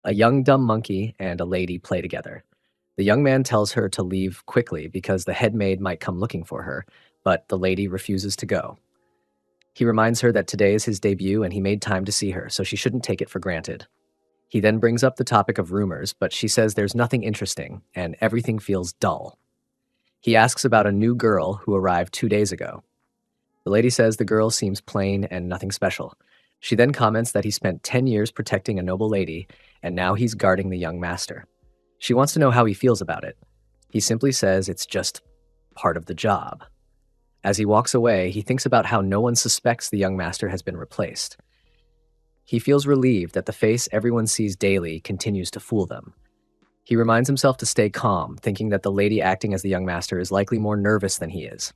A young dumb monkey and a lady play together. The young man tells her to leave quickly because the head maid might come looking for her, but the lady refuses to go. He reminds her that today is his debut and he made time to see her, so she shouldn't take it for granted. He then brings up the topic of rumors, but she says there's nothing interesting and everything feels dull. He asks about a new girl who arrived 2 days ago. The lady says the girl seems plain and nothing special. She then comments that he spent 10 years protecting a noble lady, and now he's guarding the young master. She wants to know how he feels about it. He simply says it's just part of the job. As he walks away, he thinks about how no one suspects the young master has been replaced. He feels relieved that the face everyone sees daily continues to fool them. He reminds himself to stay calm, thinking that the lady acting as the young master is likely more nervous than he is.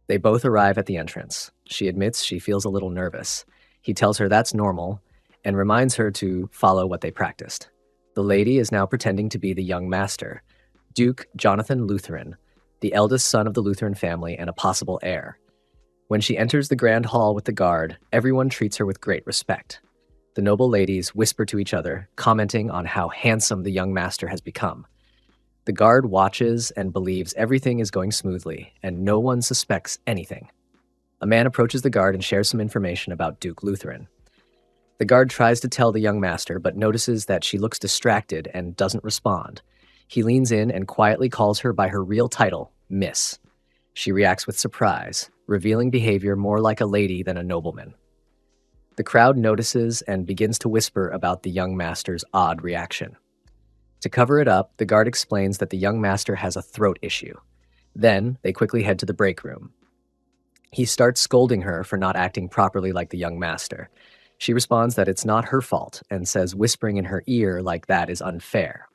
They both arrive at the entrance. She admits she feels a little nervous. He tells her that's normal and reminds her to follow what they practiced. The lady is now pretending to be the young master, Duke Jonathan Lutheran, the eldest son of the Lutheran family and a possible heir. When she enters the grand hall with the guard, everyone treats her with great respect. The noble ladies whisper to each other, commenting on how handsome the young master has become. The guard watches and believes everything is going smoothly, and no one suspects anything. A man approaches the guard and shares some information about Duke Lutheran. The guard tries to tell the young master, but notices that she looks distracted and doesn't respond. He leans in and quietly calls her by her real title, Miss. She reacts with surprise, revealing behavior more like a lady than a nobleman. The crowd notices and begins to whisper about the young master's odd reaction. To cover it up, the guard explains that the young master has a throat issue. Then, they quickly head to the break room. He starts scolding her for not acting properly like the young master. She responds that it's not her fault and says whispering in her ear like that is unfair.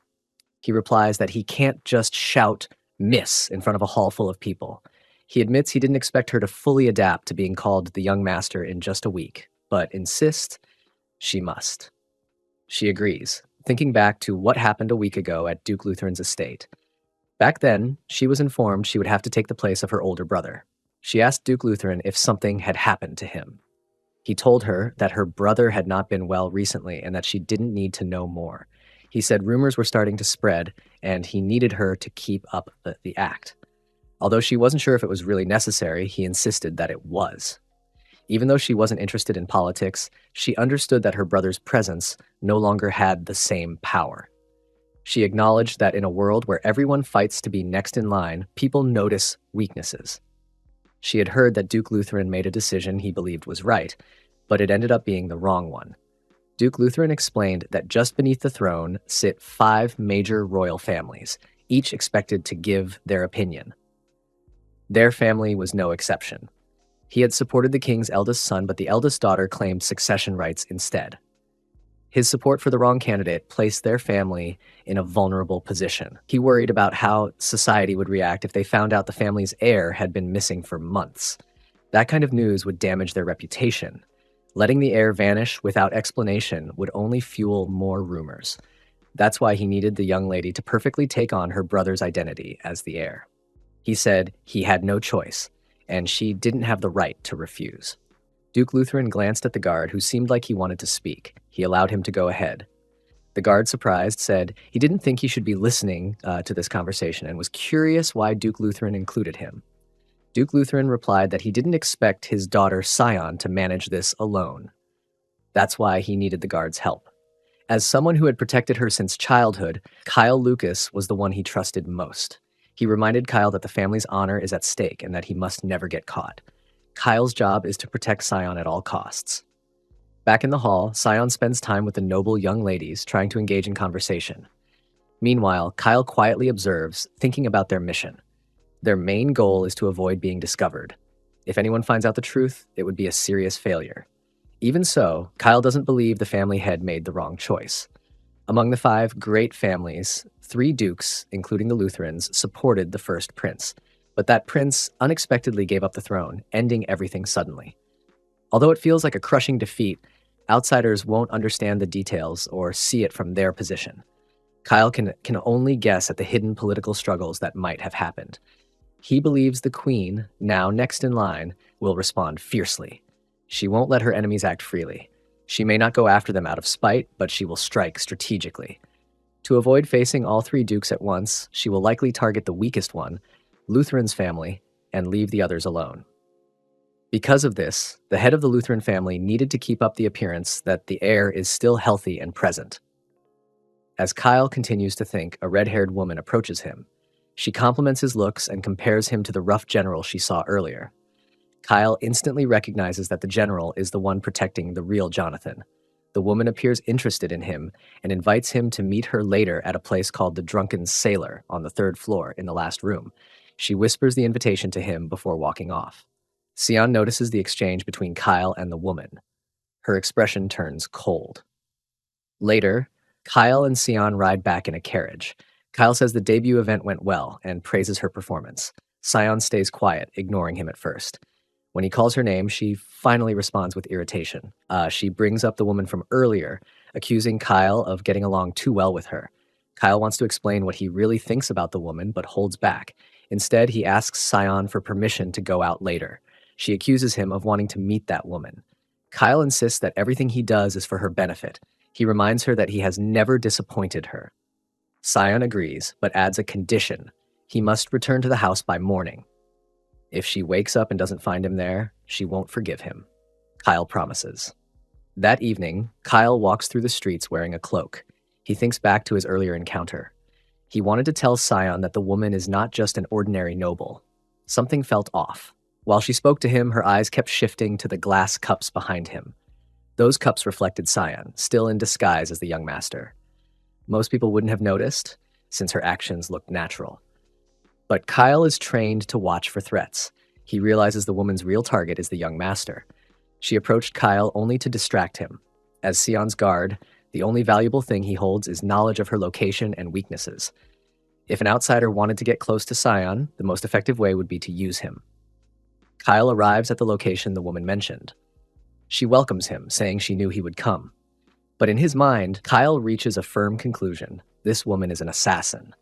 He replies that he can't just shout "Miss" in front of a hall full of people. He admits he didn't expect her to fully adapt to being called the young master in just a week, but insists she must. She agrees, thinking back to what happened a week ago at Duke Lutheran's estate. Back then, she was informed she would have to take the place of her older brother. She asked Duke Lutheran if something had happened to him. He told her that her brother had not been well recently and that she didn't need to know more. He said rumors were starting to spread, and he needed her to keep up the act. Although she wasn't sure if it was really necessary, he insisted that it was. Even though she wasn't interested in politics, she understood that her brother's presence no longer had the same power. She acknowledged that in a world where everyone fights to be next in line, people notice weaknesses. She had heard that Duke Lutheran made a decision he believed was right, but it ended up being the wrong one. Duke Lutheran explained that just beneath the throne sit 5 major royal families, each expected to give their opinion. Their family was no exception. He had supported the king's eldest son, but the eldest daughter claimed succession rights instead. His support for the wrong candidate placed their family in a vulnerable position. He worried about how society would react if they found out the family's heir had been missing for months. That kind of news would damage their reputation. Letting the heir vanish without explanation would only fuel more rumors. That's why he needed the young lady to perfectly take on her brother's identity as the heir. He said he had no choice, and she didn't have the right to refuse. Duke Lutheran glanced at the guard, who seemed like he wanted to speak. He allowed him to go ahead. The guard, surprised, said he didn't think he should be listening to this conversation and was curious why Duke Lutheran included him. Duke Lutheran replied that he didn't expect his daughter Sion to manage this alone. That's why he needed the guard's help. As someone who had protected her since childhood, Kyle Lucas was the one he trusted most. He reminded Kyle that the family's honor is at stake and that he must never get caught. Kyle's job is to protect Sion at all costs. Back in the hall, Sion spends time with the noble young ladies, trying to engage in conversation. Meanwhile, Kyle quietly observes, thinking about their mission. Their main goal is to avoid being discovered. If anyone finds out the truth, it would be a serious failure. Even so, Kyle doesn't believe the family head made the wrong choice. Among the 5 great families, 3 dukes, including the Lutherans, supported the first prince. But that prince unexpectedly gave up the throne, ending everything suddenly. Although it feels like a crushing defeat, outsiders won't understand the details or see it from their position. Kyle can only guess at the hidden political struggles that might have happened. He believes the queen, now next in line, will respond fiercely. She won't let her enemies act freely. She may not go after them out of spite, but she will strike strategically. To avoid facing all three dukes at once, she will likely target the weakest one, Lutheran's family, and leave the others alone. Because of this, the head of the Lutheran family needed to keep up the appearance that the heir is still healthy and present. As Kyle continues to think, a red-haired woman approaches him. She compliments his looks and compares him to the rough general she saw earlier. Kyle instantly recognizes that the general is the one protecting the real Jonathan. The woman appears interested in him and invites him to meet her later at a place called the Drunken Sailor on the 3rd floor in the last room. She whispers the invitation to him before walking off. Sion notices the exchange between Kyle and the woman. Her expression turns cold. Later, Kyle and Sion ride back in a carriage. Kyle says the debut event went well and praises her performance. Sion stays quiet, ignoring him at first. When he calls her name, she finally responds with irritation. She brings up the woman from earlier, accusing Kyle of getting along too well with her. Kyle wants to explain what he really thinks about the woman, but holds back. Instead, he asks Sion for permission to go out later. She accuses him of wanting to meet that woman. Kyle insists that everything he does is for her benefit. He reminds her that he has never disappointed her. Sion agrees, but adds a condition. He must return to the house by morning. If she wakes up and doesn't find him there, she won't forgive him. Kyle promises. That evening, Kyle walks through the streets wearing a cloak. He thinks back to his earlier encounter. He wanted to tell Sion that the woman is not just an ordinary noble. Something felt off. While she spoke to him, her eyes kept shifting to the glass cups behind him. Those cups reflected Sion, still in disguise as the young master. Most people wouldn't have noticed, since her actions looked natural. But Kyle is trained to watch for threats. He realizes the woman's real target is the young master. She approached Kyle only to distract him. As Sion's guard, the only valuable thing he holds is knowledge of her location and weaknesses. If an outsider wanted to get close to Sion, the most effective way would be to use him. Kyle arrives at the location the woman mentioned. She welcomes him, saying she knew he would come. But in his mind, Kyle reaches a firm conclusion. This woman is an assassin.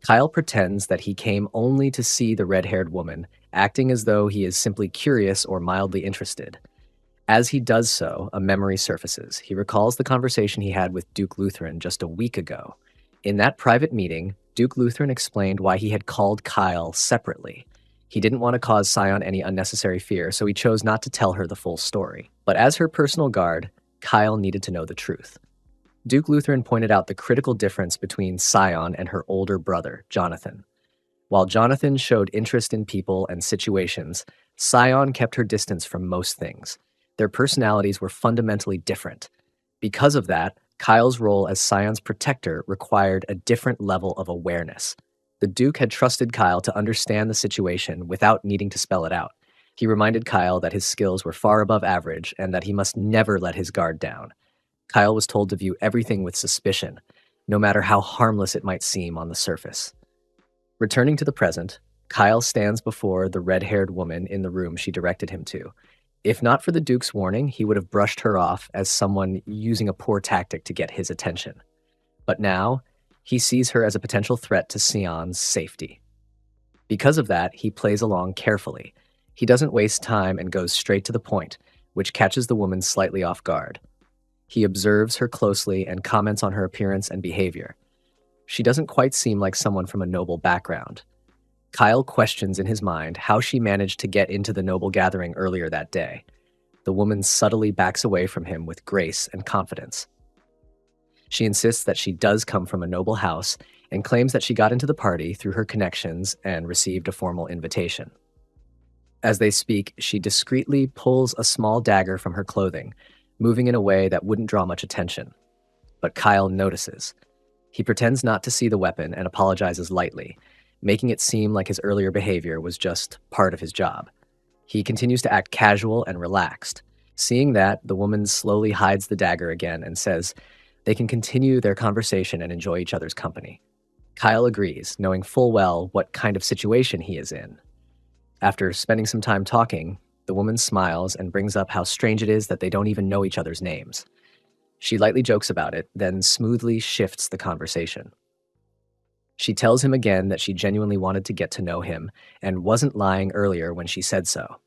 Kyle pretends that he came only to see the red-haired woman, acting as though he is simply curious or mildly interested. As he does so, a memory surfaces. He recalls the conversation he had with Duke Lutheran just a week ago. In that private meeting, Duke Lutheran explained why he had called Kyle separately. He didn't want to cause Sion any unnecessary fear, so he chose not to tell her the full story. But as her personal guard, Kyle needed to know the truth. Duke Lutheran pointed out the critical difference between Sion and her older brother, Jonathan. While Jonathan showed interest in people and situations, Sion kept her distance from most things. Their personalities were fundamentally different. Because of that, Kyle's role as Sion's protector required a different level of awareness. The Duke had trusted Kyle to understand the situation without needing to spell it out. He reminded Kyle that his skills were far above average and that he must never let his guard down. Kyle was told to view everything with suspicion, no matter how harmless it might seem on the surface. Returning to the present, Kyle stands before the red-haired woman in the room she directed him to. If not for the Duke's warning, he would have brushed her off as someone using a poor tactic to get his attention. But now, he sees her as a potential threat to Sion's safety. Because of that, he plays along carefully. He doesn't waste time and goes straight to the point, which catches the woman slightly off guard. He observes her closely and comments on her appearance and behavior. She doesn't quite seem like someone from a noble background. Kyle questions in his mind how she managed to get into the noble gathering earlier that day. The woman subtly backs away from him with grace and confidence. She insists that she does come from a noble house and claims that she got into the party through her connections and received a formal invitation. As they speak, she discreetly pulls a small dagger from her clothing, moving in a way that wouldn't draw much attention. But Kyle notices. He pretends not to see the weapon and apologizes lightly, making it seem like his earlier behavior was just part of his job. He continues to act casual and relaxed. Seeing that, the woman slowly hides the dagger again and says they can continue their conversation and enjoy each other's company. Kyle agrees, knowing full well what kind of situation he is in. After spending some time talking, the woman smiles and brings up how strange it is that they don't even know each other's names. She lightly jokes about it, then smoothly shifts the conversation. She tells him again that she genuinely wanted to get to know him and wasn't lying earlier when she said so.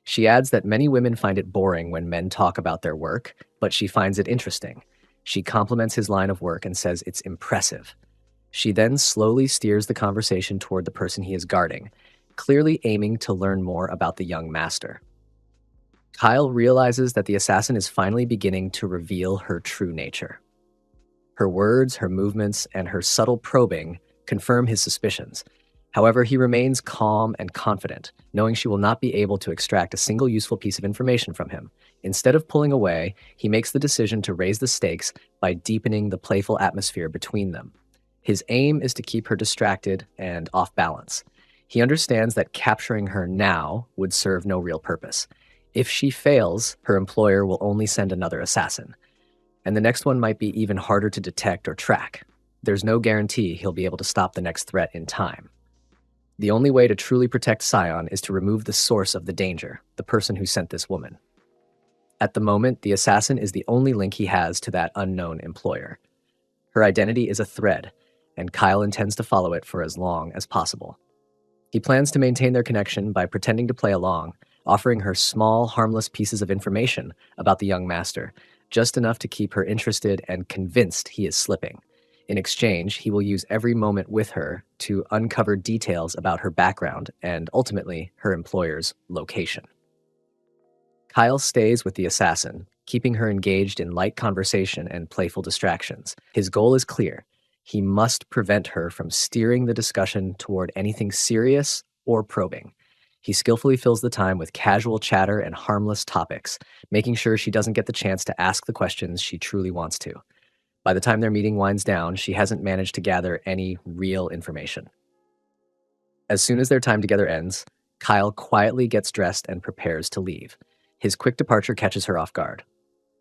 She adds that many women find it boring when men talk about their work, but she finds it interesting. She compliments his line of work and says it's impressive. She then slowly steers the conversation toward the person he is guarding, clearly aiming to learn more about the young master. Kyle realizes that the assassin is finally beginning to reveal her true nature. Her words, her movements, and her subtle probing confirm his suspicions. However, he remains calm and confident, knowing she will not be able to extract a single useful piece of information from him. Instead of pulling away, he makes the decision to raise the stakes by deepening the playful atmosphere between them. His aim is to keep her distracted and off balance. He understands that capturing her now would serve no real purpose. If she fails, her employer will only send another assassin, and the next one might be even harder to detect or track. There's no guarantee he'll be able to stop the next threat in time. The only way to truly protect Sion is to remove the source of the danger, the person who sent this woman. At the moment, the assassin is the only link he has to that unknown employer. Her identity is a thread, and Kyle intends to follow it for as long as possible. He plans to maintain their connection by pretending to play along, offering her small, harmless pieces of information about the young master, just enough to keep her interested and convinced he is slipping. In exchange, he will use every moment with her to uncover details about her background and, ultimately, her employer's location. Kyle stays with the assassin, keeping her engaged in light conversation and playful distractions. His goal is clear. He must prevent her from steering the discussion toward anything serious or probing. He skillfully fills the time with casual chatter and harmless topics, making sure she doesn't get the chance to ask the questions she truly wants to. By the time their meeting winds down, she hasn't managed to gather any real information. As soon as their time together ends, Kyle quietly gets dressed and prepares to leave. His quick departure catches her off guard.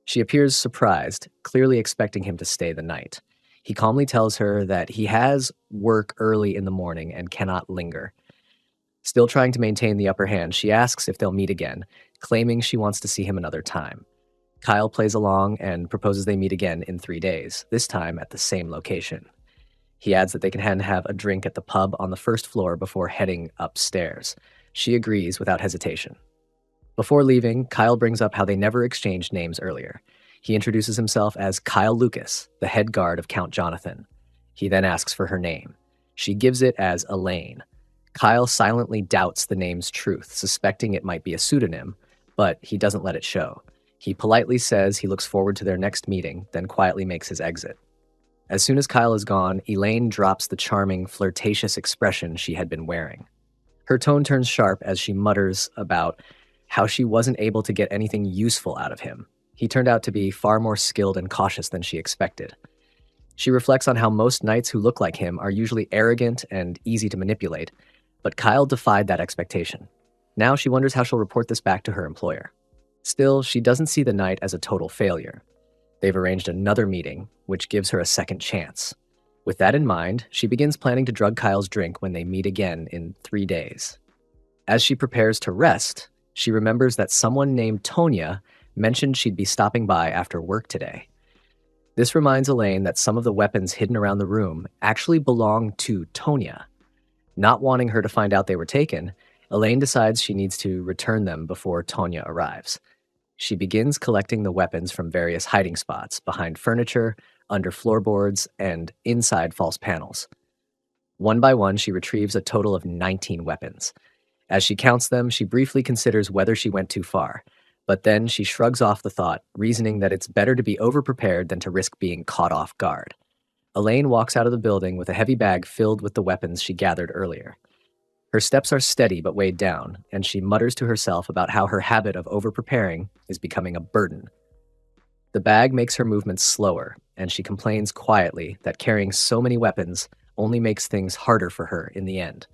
She appears surprised, clearly expecting him to stay the night. He calmly tells her that he has work early in the morning and cannot linger. Still trying to maintain the upper hand, she asks if they'll meet again, claiming she wants to see him another time. Kyle plays along and proposes they meet again in 3 days, this time at the same location. He adds that they can have a drink at the pub on the first floor before heading upstairs. She agrees without hesitation. Before leaving, Kyle brings up how they never exchanged names earlier. He introduces himself as Kyle Lucas, the head guard of Count Jonathan. He then asks for her name. She gives it as Elaine. Kyle silently doubts the name's truth, suspecting it might be a pseudonym, but he doesn't let it show. He politely says he looks forward to their next meeting, then quietly makes his exit. As soon as Kyle is gone, Elaine drops the charming, flirtatious expression she had been wearing. Her tone turns sharp as she mutters about how she wasn't able to get anything useful out of him. He turned out to be far more skilled and cautious than she expected. She reflects on how most knights who look like him are usually arrogant and easy to manipulate, but Kyle defied that expectation. Now she wonders how she'll report this back to her employer. Still, she doesn't see the knight as a total failure. They've arranged another meeting, which gives her a second chance. With that in mind, she begins planning to drug Kyle's drink when they meet again in 3 days. As she prepares to rest, she remembers that someone named Tonya mentioned she'd be stopping by after work today. This reminds Elaine that some of the weapons hidden around the room actually belong to Tonya. Not wanting her to find out they were taken, Elaine decides she needs to return them before Tonya arrives. She begins collecting the weapons from various hiding spots, behind furniture, under floorboards, and inside false panels. One by one, she retrieves a total of 19 weapons. As she counts them, she briefly considers whether she went too far, but then she shrugs off the thought, reasoning that it's better to be overprepared than to risk being caught off guard. Elaine walks out of the building with a heavy bag filled with the weapons she gathered earlier. Her steps are steady but weighed down, and she mutters to herself about how her habit of overpreparing is becoming a burden. The bag makes her movements slower, and she complains quietly that carrying so many weapons only makes things harder for her in the end.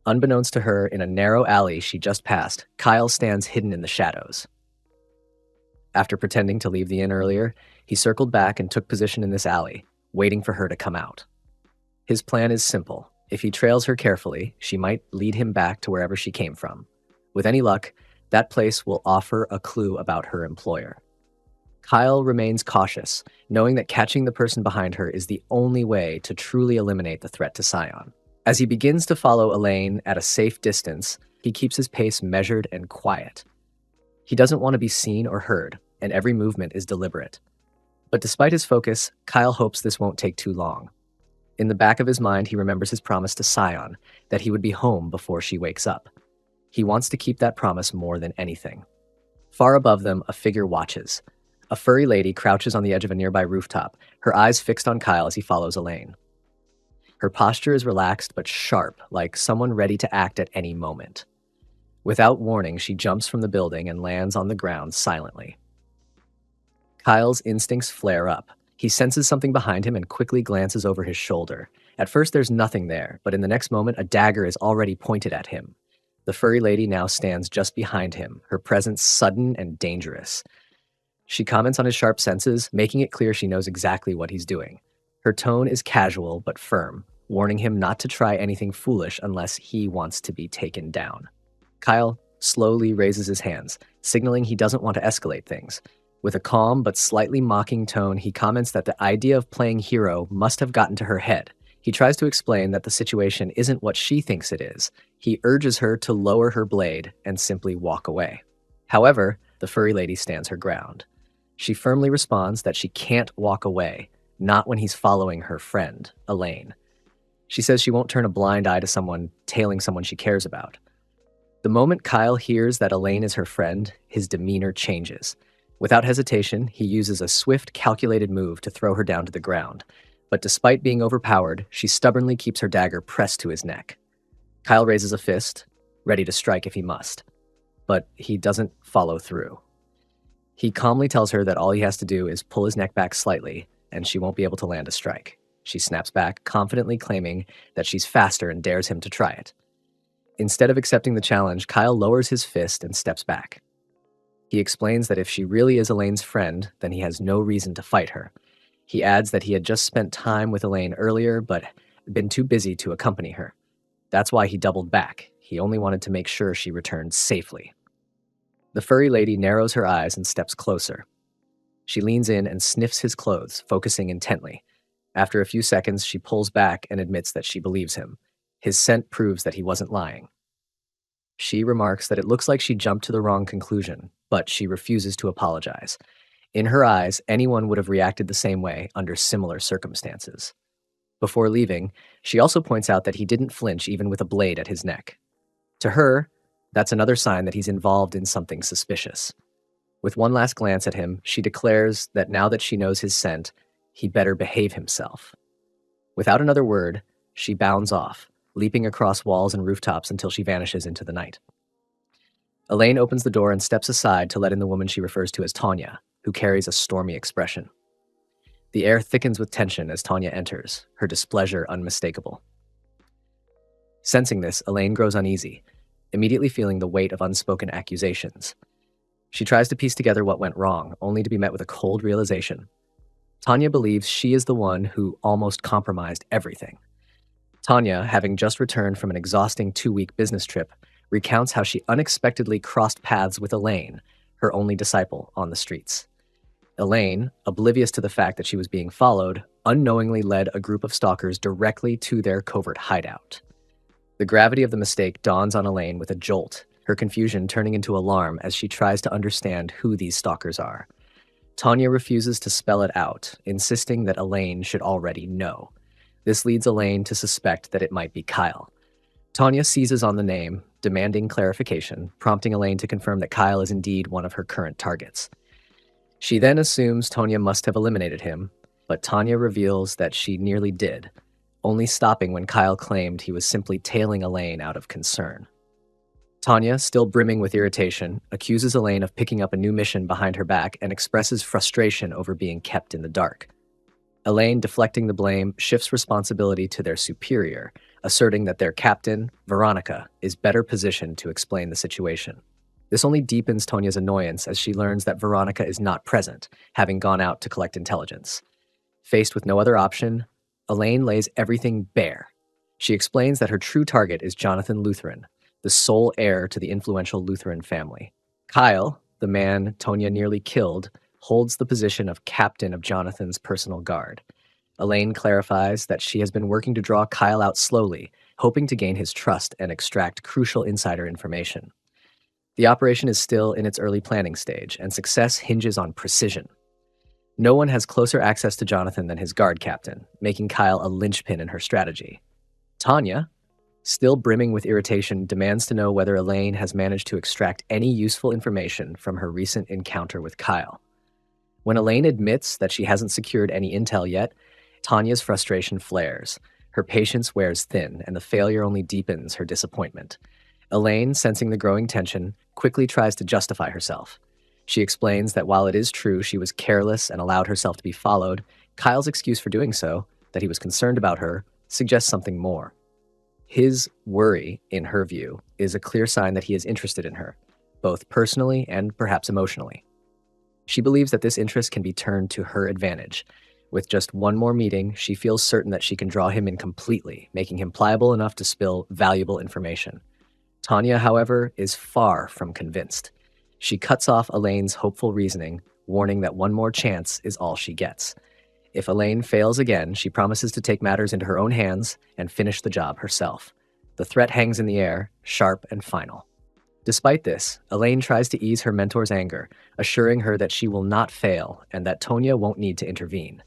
Unbeknownst to her, in a narrow alley she just passed, Kyle stands hidden in the shadows. After pretending to leave the inn earlier, he circled back and took position in this alley, waiting for her to come out. His plan is simple. If he trails her carefully, she might lead him back to wherever she came from. With any luck, that place will offer a clue about her employer. Kyle remains cautious, knowing that catching the person behind her is the only way to truly eliminate the threat to Sion. As he begins to follow Elaine at a safe distance, He keeps his pace measured and quiet. He doesn't want to be seen or heard, and every movement is deliberate. But despite his focus, Kyle hopes this won't take too long. In the back of his mind, he remembers his promise to Scion, that he would be home before she wakes up. He wants to keep that promise more than anything. Far above them, a figure watches. A furry lady crouches on the edge of a nearby rooftop, her eyes fixed on Kyle as he follows Elaine. Her posture is relaxed but sharp, like someone ready to act at any moment. Without warning, she jumps from the building and lands on the ground silently. Kyle's instincts flare up. He senses something behind him and quickly glances over his shoulder. At first, there's nothing there, but in the next moment, a dagger is already pointed at him. The furry lady now stands just behind him, her presence sudden and dangerous. She comments on his sharp senses, making it clear she knows exactly what he's doing. Her tone is casual but firm, warning him not to try anything foolish unless he wants to be taken down. Kyle slowly raises his hands, signaling he doesn't want to escalate things. With a calm but slightly mocking tone, he comments that the idea of playing hero must have gotten to her head. He tries to explain that the situation isn't what she thinks it is. He urges her to lower her blade and simply walk away. However, the furry lady stands her ground. She firmly responds that she can't walk away, not when he's following her friend, Elaine. She says she won't turn a blind eye to someone tailing someone she cares about. The moment Kyle hears that Elaine is her friend, his demeanor changes. Without hesitation, he uses a swift, calculated move to throw her down to the ground. But despite being overpowered, she stubbornly keeps her dagger pressed to his neck. Kyle raises a fist, ready to strike if he must. But he doesn't follow through. He calmly tells her that all he has to do is pull his neck back slightly, and she won't be able to land a strike. She snaps back, confidently claiming that she's faster and dares him to try it. Instead of accepting the challenge, Kyle lowers his fist and steps back. He explains that if she really is Elaine's friend, then he has no reason to fight her. He adds that he had just spent time with Elaine earlier, but been too busy to accompany her. That's why he doubled back. He only wanted to make sure she returned safely. The furry lady narrows her eyes and steps closer. She leans in and sniffs his clothes, focusing intently. After a few seconds, she pulls back and admits that she believes him. His scent proves that he wasn't lying. She remarks that it looks like she jumped to the wrong conclusion, but she refuses to apologize. In her eyes, anyone would have reacted the same way under similar circumstances. Before leaving, she also points out that he didn't flinch even with a blade at his neck. To her, that's another sign that he's involved in something suspicious. With one last glance at him, she declares that now that she knows his scent, he better behave himself. Without another word, she bounds off, leaping across walls and rooftops until she vanishes into the night. Elaine opens the door and steps aside to let in the woman she refers to as Tanya, who carries a stormy expression. The air thickens with tension as Tanya enters, her displeasure unmistakable. Sensing this, Elaine grows uneasy, immediately feeling the weight of unspoken accusations. She tries to piece together what went wrong, only to be met with a cold realization. Tanya believes she is the one who almost compromised everything. Tanya, having just returned from an exhausting 2-week business trip, recounts how she unexpectedly crossed paths with Elaine, her only disciple, on the streets. Elaine, oblivious to the fact that she was being followed, unknowingly led a group of stalkers directly to their covert hideout. The gravity of the mistake dawns on Elaine with a jolt, her confusion turning into alarm as she tries to understand who these stalkers are. Tanya refuses to spell it out, insisting that Elaine should already know. This leads Elaine to suspect that it might be Kyle. Tanya seizes on the name, demanding clarification, prompting Elaine to confirm that Kyle is indeed one of her current targets. She then assumes Tanya must have eliminated him, but Tanya reveals that she nearly did, only stopping when Kyle claimed he was simply tailing Elaine out of concern. Tanya, still brimming with irritation, accuses Elaine of picking up a new mission behind her back and expresses frustration over being kept in the dark. Elaine, deflecting the blame, shifts responsibility to their superior, asserting that their captain, Veronica, is better positioned to explain the situation. This only deepens Tanya's annoyance as she learns that Veronica is not present, having gone out to collect intelligence. Faced with no other option, Elaine lays everything bare. She explains that her true target is Jonathan Lutheran, the sole heir to the influential Lutheran family. Kyle, the man Tanya nearly killed, holds the position of captain of Jonathan's personal guard. Elaine clarifies that she has been working to draw Kyle out slowly, hoping to gain his trust and extract crucial insider information. The operation is still in its early planning stage, and success hinges on precision. No one has closer access to Jonathan than his guard captain, making Kyle a linchpin in her strategy. Tanya, still brimming with irritation, demands to know whether Elaine has managed to extract any useful information from her recent encounter with Kyle. When Elaine admits that she hasn't secured any intel yet, Tanya's frustration flares. Her patience wears thin, and the failure only deepens her disappointment. Elaine, sensing the growing tension, quickly tries to justify herself. She explains that while it is true she was careless and allowed herself to be followed, Kyle's excuse for doing so, that he was concerned about her, suggests something more. His worry, in her view, is a clear sign that he is interested in her, both personally and perhaps emotionally. She believes that this interest can be turned to her advantage. With just one more meeting, she feels certain that she can draw him in completely, making him pliable enough to spill valuable information. Tanya, however, is far from convinced. She cuts off Elaine's hopeful reasoning, warning that one more chance is all she gets. If Elaine fails again, she promises to take matters into her own hands and finish the job herself. The threat hangs in the air, sharp and final. Despite this, Elaine tries to ease her mentor's anger, assuring her that she will not fail and that Tonya won't need to intervene.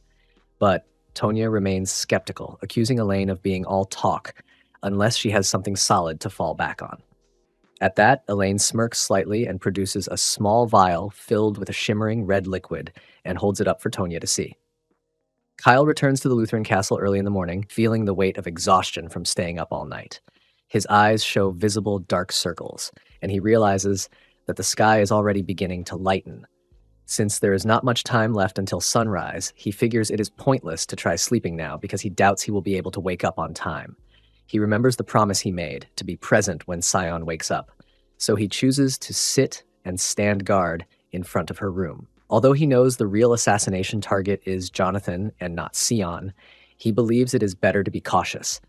But Tonya remains skeptical, accusing Elaine of being all talk, unless she has something solid to fall back on. At that, Elaine smirks slightly and produces a small vial filled with a shimmering red liquid and holds it up for Tonya to see. Kyle returns to the Lutheran castle early in the morning, feeling the weight of exhaustion from staying up all night. His eyes show visible dark circles, and he realizes that the sky is already beginning to lighten. Since there is not much time left until sunrise, he figures it is pointless to try sleeping now because he doubts he will be able to wake up on time. He remembers the promise he made to be present when Sion wakes up, so he chooses to sit and stand guard in front of her room. Although he knows the real assassination target is Jonathan and not Sion, he believes it is better to be cautious.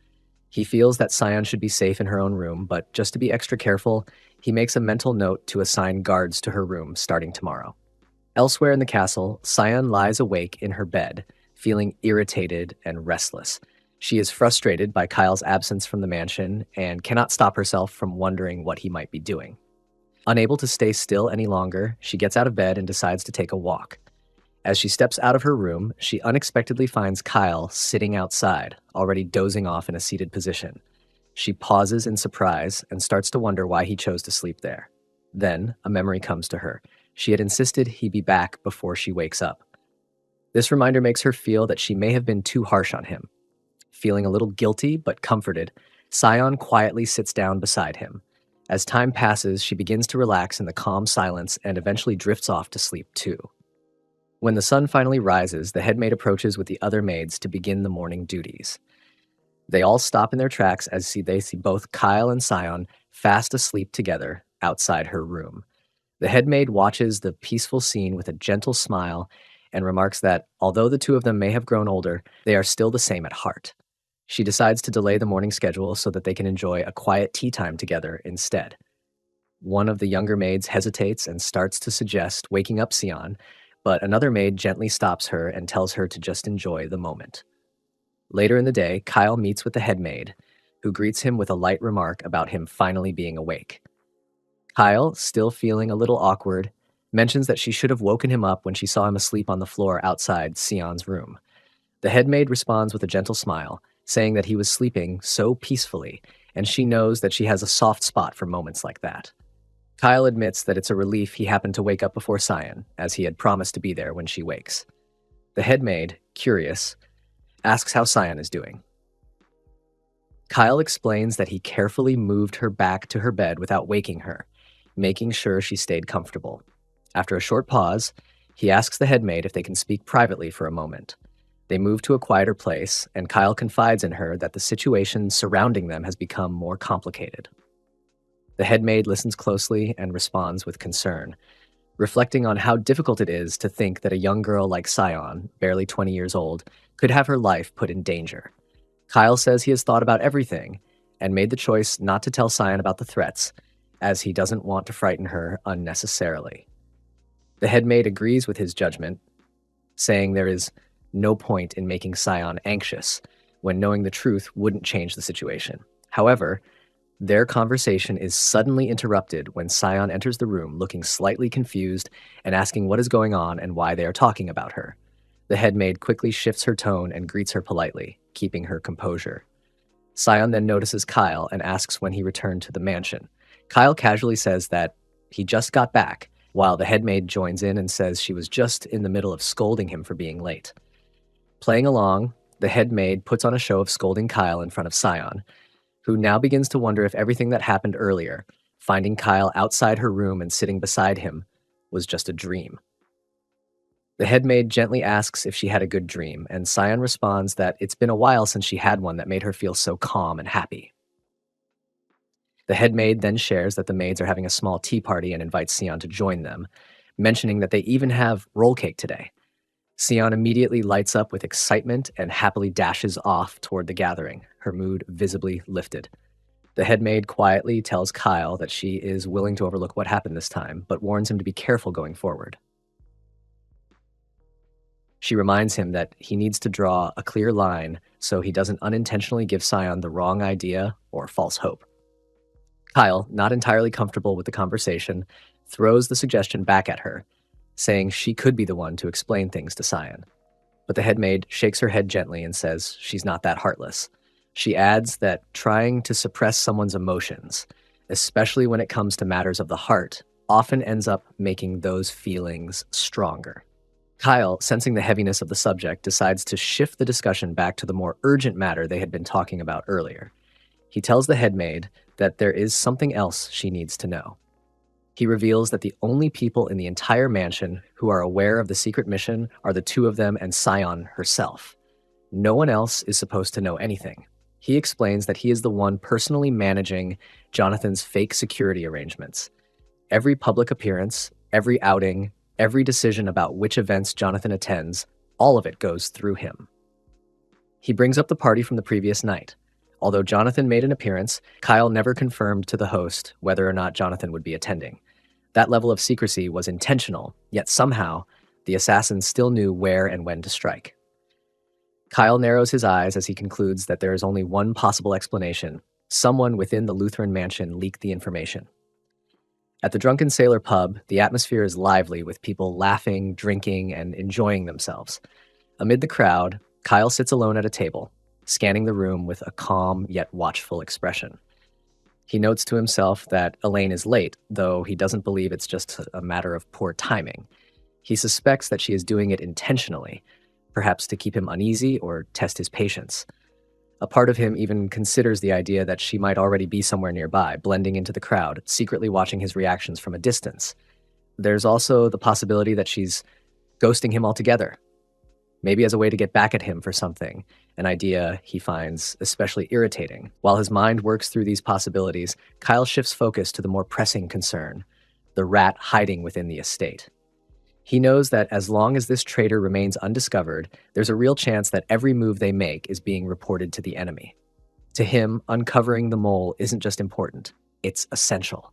He feels that Sion should be safe in her own room, but just to be extra careful, he makes a mental note to assign guards to her room starting tomorrow. Elsewhere in the castle, Sion lies awake in her bed, feeling irritated and restless. She is frustrated by Kyle's absence from the mansion and cannot stop herself from wondering what he might be doing. Unable to stay still any longer, she gets out of bed and decides to take a walk. As she steps out of her room, she unexpectedly finds Kyle sitting outside, already dozing off in a seated position. She pauses in surprise and starts to wonder why he chose to sleep there. Then, a memory comes to her. She had insisted he be back before she wakes up. This reminder makes her feel that she may have been too harsh on him. Feeling a little guilty but comforted, Sion quietly sits down beside him. As time passes, she begins to relax in the calm silence and eventually drifts off to sleep too. When the sun finally rises, the headmaid approaches with the other maids to begin the morning duties. They all stop in their tracks as they see both Kyle and Sion fast asleep together outside her room. The headmaid watches the peaceful scene with a gentle smile and remarks that, although the two of them may have grown older, they are still the same at heart. She decides to delay the morning schedule so that they can enjoy a quiet tea time together instead. One of the younger maids hesitates and starts to suggest waking up Sion, but another maid gently stops her and tells her to just enjoy the moment. Later in the day, Kyle meets with the headmaid, who greets him with a light remark about him finally being awake. Kyle, still feeling a little awkward, mentions that she should have woken him up when she saw him asleep on the floor outside Sion's room. The headmaid responds with a gentle smile, saying that he was sleeping so peacefully, and she knows that she has a soft spot for moments like that. Kyle admits that it's a relief he happened to wake up before Sion, as he had promised to be there when she wakes. The headmaid, curious, asks how Sion is doing. Kyle explains that he carefully moved her back to her bed without waking her, making sure she stayed comfortable. After a short pause, he asks the headmaid if they can speak privately for a moment. They move to a quieter place, and Kyle confides in her that the situation surrounding them has become more complicated. The headmaid listens closely and responds with concern, reflecting on how difficult it is to think that a young girl like Sion, barely 20 years old, could have her life put in danger. Kyle says he has thought about everything and made the choice not to tell Sion about the threats, as he doesn't want to frighten her unnecessarily. The headmaid agrees with his judgment, saying there is no point in making Sion anxious, when knowing the truth wouldn't change the situation. However, their conversation is suddenly interrupted when Sion enters the room looking slightly confused and asking what is going on and why they are talking about her. The head maid quickly shifts her tone and greets her politely, keeping her composure. Sion then notices Kyle and asks when he returned to the mansion. Kyle casually says that he just got back, while the head maid joins in and says she was just in the middle of scolding him for being late. Playing along, the head maid puts on a show of scolding Kyle in front of Sion, who now begins to wonder if everything that happened earlier, finding Kyle outside her room and sitting beside him, was just a dream. The head maid gently asks if she had a good dream, and Sion responds that it's been a while since she had one that made her feel so calm and happy. The head maid then shares that the maids are having a small tea party and invites Sion to join them, mentioning that they even have roll cake today. Sion immediately lights up with excitement and happily dashes off toward the gathering, her mood visibly lifted. The head maid quietly tells Kyle that she is willing to overlook what happened this time, but warns him to be careful going forward. She reminds him that he needs to draw a clear line so he doesn't unintentionally give Sion the wrong idea or false hope. Kyle, not entirely comfortable with the conversation, throws the suggestion back at her, saying she could be the one to explain things to Sion. But the head maid shakes her head gently and says she's not that heartless. She adds that trying to suppress someone's emotions, especially when it comes to matters of the heart, often ends up making those feelings stronger. Kyle, sensing the heaviness of the subject, decides to shift the discussion back to the more urgent matter they had been talking about earlier. He tells the head maid that there is something else she needs to know. He reveals that the only people in the entire mansion who are aware of the secret mission are the two of them and Sion herself. No one else is supposed to know anything. He explains that he is the one personally managing Jonathan's fake security arrangements. Every public appearance, every outing, every decision about which events Jonathan attends, all of it goes through him. He brings up the party from the previous night. Although Jonathan made an appearance, Kyle never confirmed to the host whether or not Jonathan would be attending. That level of secrecy was intentional, yet somehow, the assassins still knew where and when to strike. Kyle narrows his eyes as he concludes that there is only one possible explanation. Someone within the Lutheran mansion leaked the information. At the Drunken Sailor pub, the atmosphere is lively with people laughing, drinking, and enjoying themselves. Amid the crowd, Kyle sits alone at a table, scanning the room with a calm yet watchful expression. He notes to himself that Elaine is late, though he doesn't believe it's just a matter of poor timing. He suspects that she is doing it intentionally, perhaps to keep him uneasy or test his patience. A part of him even considers the idea that she might already be somewhere nearby, blending into the crowd, secretly watching his reactions from a distance. There's also the possibility that she's ghosting him altogether, maybe as a way to get back at him for something, an idea he finds especially irritating. While his mind works through these possibilities, Kyle shifts focus to the more pressing concern, the rat hiding within the estate. He knows that as long as this traitor remains undiscovered, there's a real chance that every move they make is being reported to the enemy. To him, uncovering the mole isn't just important, it's essential.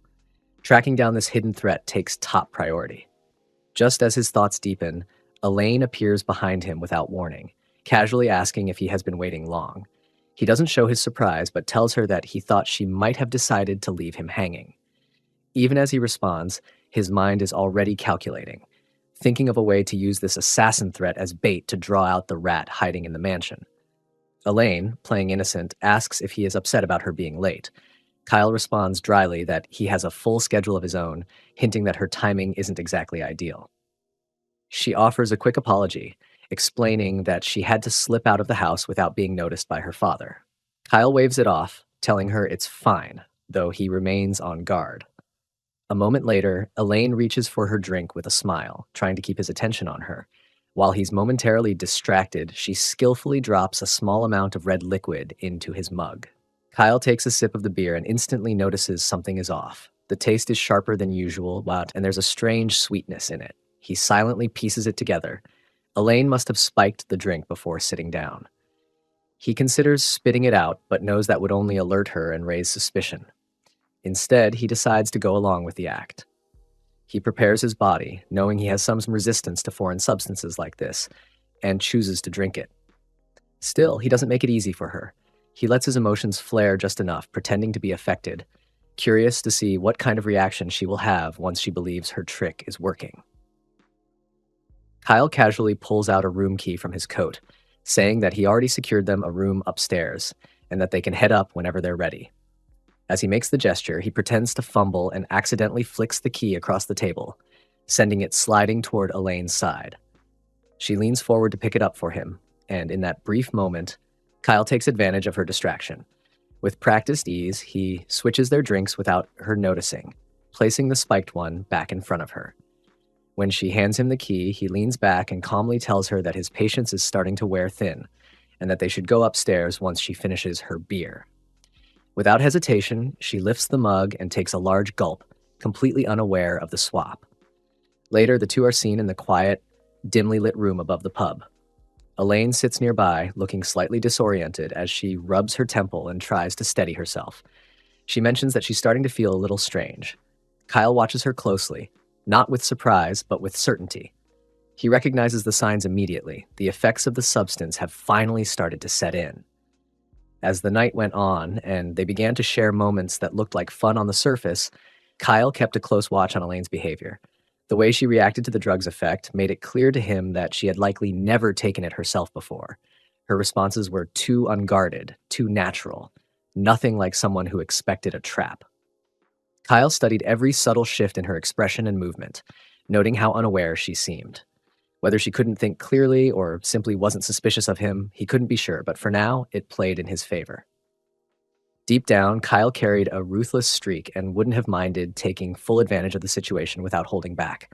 Tracking down this hidden threat takes top priority. Just as his thoughts deepen, Elaine appears behind him without warning, casually asking if he has been waiting long. He doesn't show his surprise, but tells her that he thought she might have decided to leave him hanging. Even as he responds, his mind is already calculating, thinking of a way to use this assassin threat as bait to draw out the rat hiding in the mansion. Elaine, playing innocent, asks if he is upset about her being late. Kyle responds dryly that he has a full schedule of his own, hinting that her timing isn't exactly ideal. She offers a quick apology, explaining that she had to slip out of the house without being noticed by her father. Kyle waves it off, telling her it's fine, though he remains on guard. A moment later, Elaine reaches for her drink with a smile, trying to keep his attention on her. While he's momentarily distracted, she skillfully drops a small amount of red liquid into his mug. Kyle takes a sip of the beer and instantly notices something is off. The taste is sharper than usual, and there's a strange sweetness in it. He silently pieces it together. Elaine must have spiked the drink before sitting down. He considers spitting it out, but knows that would only alert her and raise suspicion. Instead, he decides to go along with the act. He prepares his body, knowing he has some resistance to foreign substances like this, and chooses to drink it. Still, he doesn't make it easy for her. He lets his emotions flare just enough, pretending to be affected, curious to see what kind of reaction she will have once she believes her trick is working. Kyle casually pulls out a room key from his coat, saying that he already secured them a room upstairs and that they can head up whenever they're ready. As he makes the gesture, he pretends to fumble and accidentally flicks the key across the table, sending it sliding toward Elaine's side. She leans forward to pick it up for him, and in that brief moment, Kyle takes advantage of her distraction. With practiced ease, he switches their drinks without her noticing, placing the spiked one back in front of her. When she hands him the key, he leans back and calmly tells her that his patience is starting to wear thin, and that they should go upstairs once she finishes her beer. Without hesitation, she lifts the mug and takes a large gulp, completely unaware of the swap. Later, the two are seen in the quiet, dimly lit room above the pub. Elaine sits nearby, looking slightly disoriented as she rubs her temple and tries to steady herself. She mentions that she's starting to feel a little strange. Kyle watches her closely, not with surprise, but with certainty. He recognizes the signs immediately. The effects of the substance have finally started to set in. As the night went on and they began to share moments that looked like fun on the surface, Kyle kept a close watch on Elaine's behavior. The way she reacted to the drug's effect made it clear to him that she had likely never taken it herself before. Her responses were too unguarded, too natural, nothing like someone who expected a trap. Kyle studied every subtle shift in her expression and movement, noting how unaware she seemed. Whether she couldn't think clearly or simply wasn't suspicious of him, he couldn't be sure, but for now, it played in his favor. Deep down, Kyle carried a ruthless streak and wouldn't have minded taking full advantage of the situation without holding back.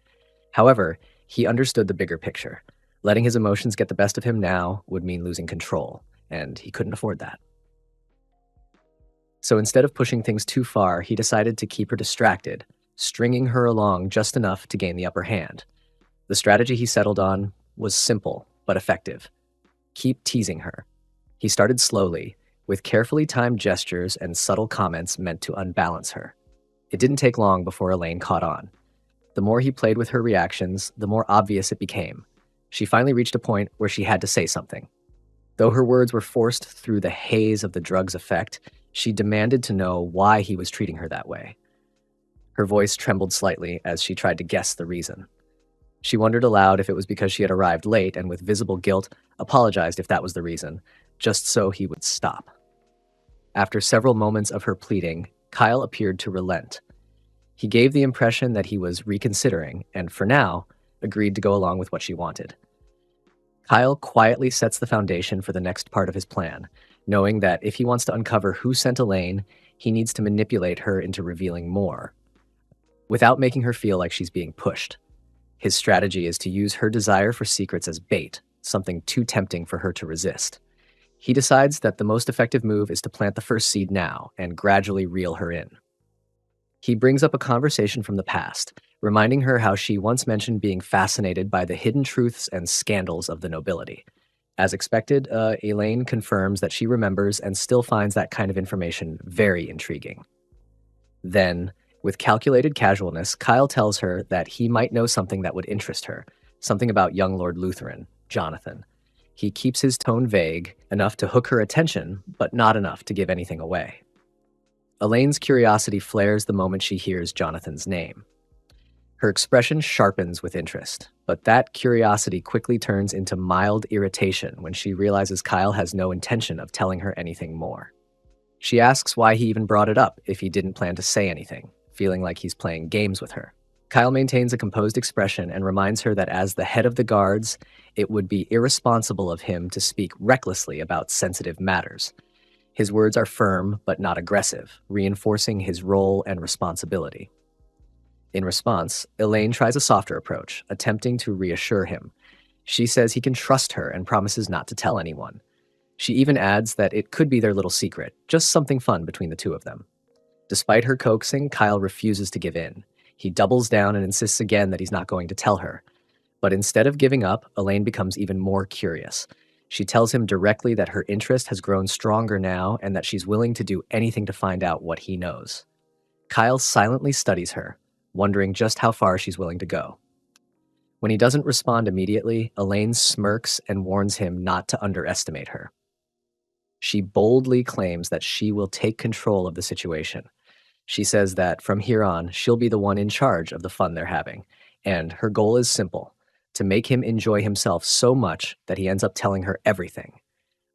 However, he understood the bigger picture. Letting his emotions get the best of him now would mean losing control, and he couldn't afford that. So instead of pushing things too far, he decided to keep her distracted, stringing her along just enough to gain the upper hand. The strategy he settled on was simple but effective. Keep teasing her. He started slowly, with carefully timed gestures and subtle comments meant to unbalance her. It didn't take long before Elaine caught on. The more he played with her reactions, the more obvious it became. She finally reached a point where she had to say something. Though her words were forced through the haze of the drug's effect, she demanded to know why he was treating her that way. Her voice trembled slightly as she tried to guess the reason. She wondered aloud if it was because she had arrived late and with visible guilt apologized if that was the reason, just so he would stop. After several moments of her pleading, Kyle appeared to relent. He gave the impression that he was reconsidering and, for now, agreed to go along with what she wanted. Kyle quietly sets the foundation for the next part of his plan, knowing that if he wants to uncover who sent Elaine, he needs to manipulate her into revealing more, without making her feel like she's being pushed. His strategy is to use her desire for secrets as bait, something too tempting for her to resist. He decides that the most effective move is to plant the first seed now and gradually reel her in. He brings up a conversation from the past, reminding her how she once mentioned being fascinated by the hidden truths and scandals of the nobility. As expected, Elaine confirms that she remembers and still finds that kind of information very intriguing. Then, with calculated casualness, Kyle tells her that he might know something that would interest her, something about young Lord Lutheran, Jonathan. He keeps his tone vague, enough to hook her attention, but not enough to give anything away. Elaine's curiosity flares the moment she hears Jonathan's name. Her expression sharpens with interest, but that curiosity quickly turns into mild irritation when she realizes Kyle has no intention of telling her anything more. She asks why he even brought it up if he didn't plan to say anything, feeling like he's playing games with her. Kyle maintains a composed expression and reminds her that as the head of the guards, it would be irresponsible of him to speak recklessly about sensitive matters. His words are firm but not aggressive, reinforcing his role and responsibility. In response, Elaine tries a softer approach, attempting to reassure him. She says he can trust her and promises not to tell anyone. She even adds that it could be their little secret, just something fun between the two of them. Despite her coaxing, Kyle refuses to give in. He doubles down and insists again that he's not going to tell her. But instead of giving up, Elaine becomes even more curious. She tells him directly that her interest has grown stronger now and that she's willing to do anything to find out what he knows. Kyle silently studies her, wondering just how far she's willing to go. When he doesn't respond immediately, Elaine smirks and warns him not to underestimate her. She boldly claims that she will take control of the situation. She says that from here on, she'll be the one in charge of the fun they're having, and her goal is simple: to make him enjoy himself so much that he ends up telling her everything.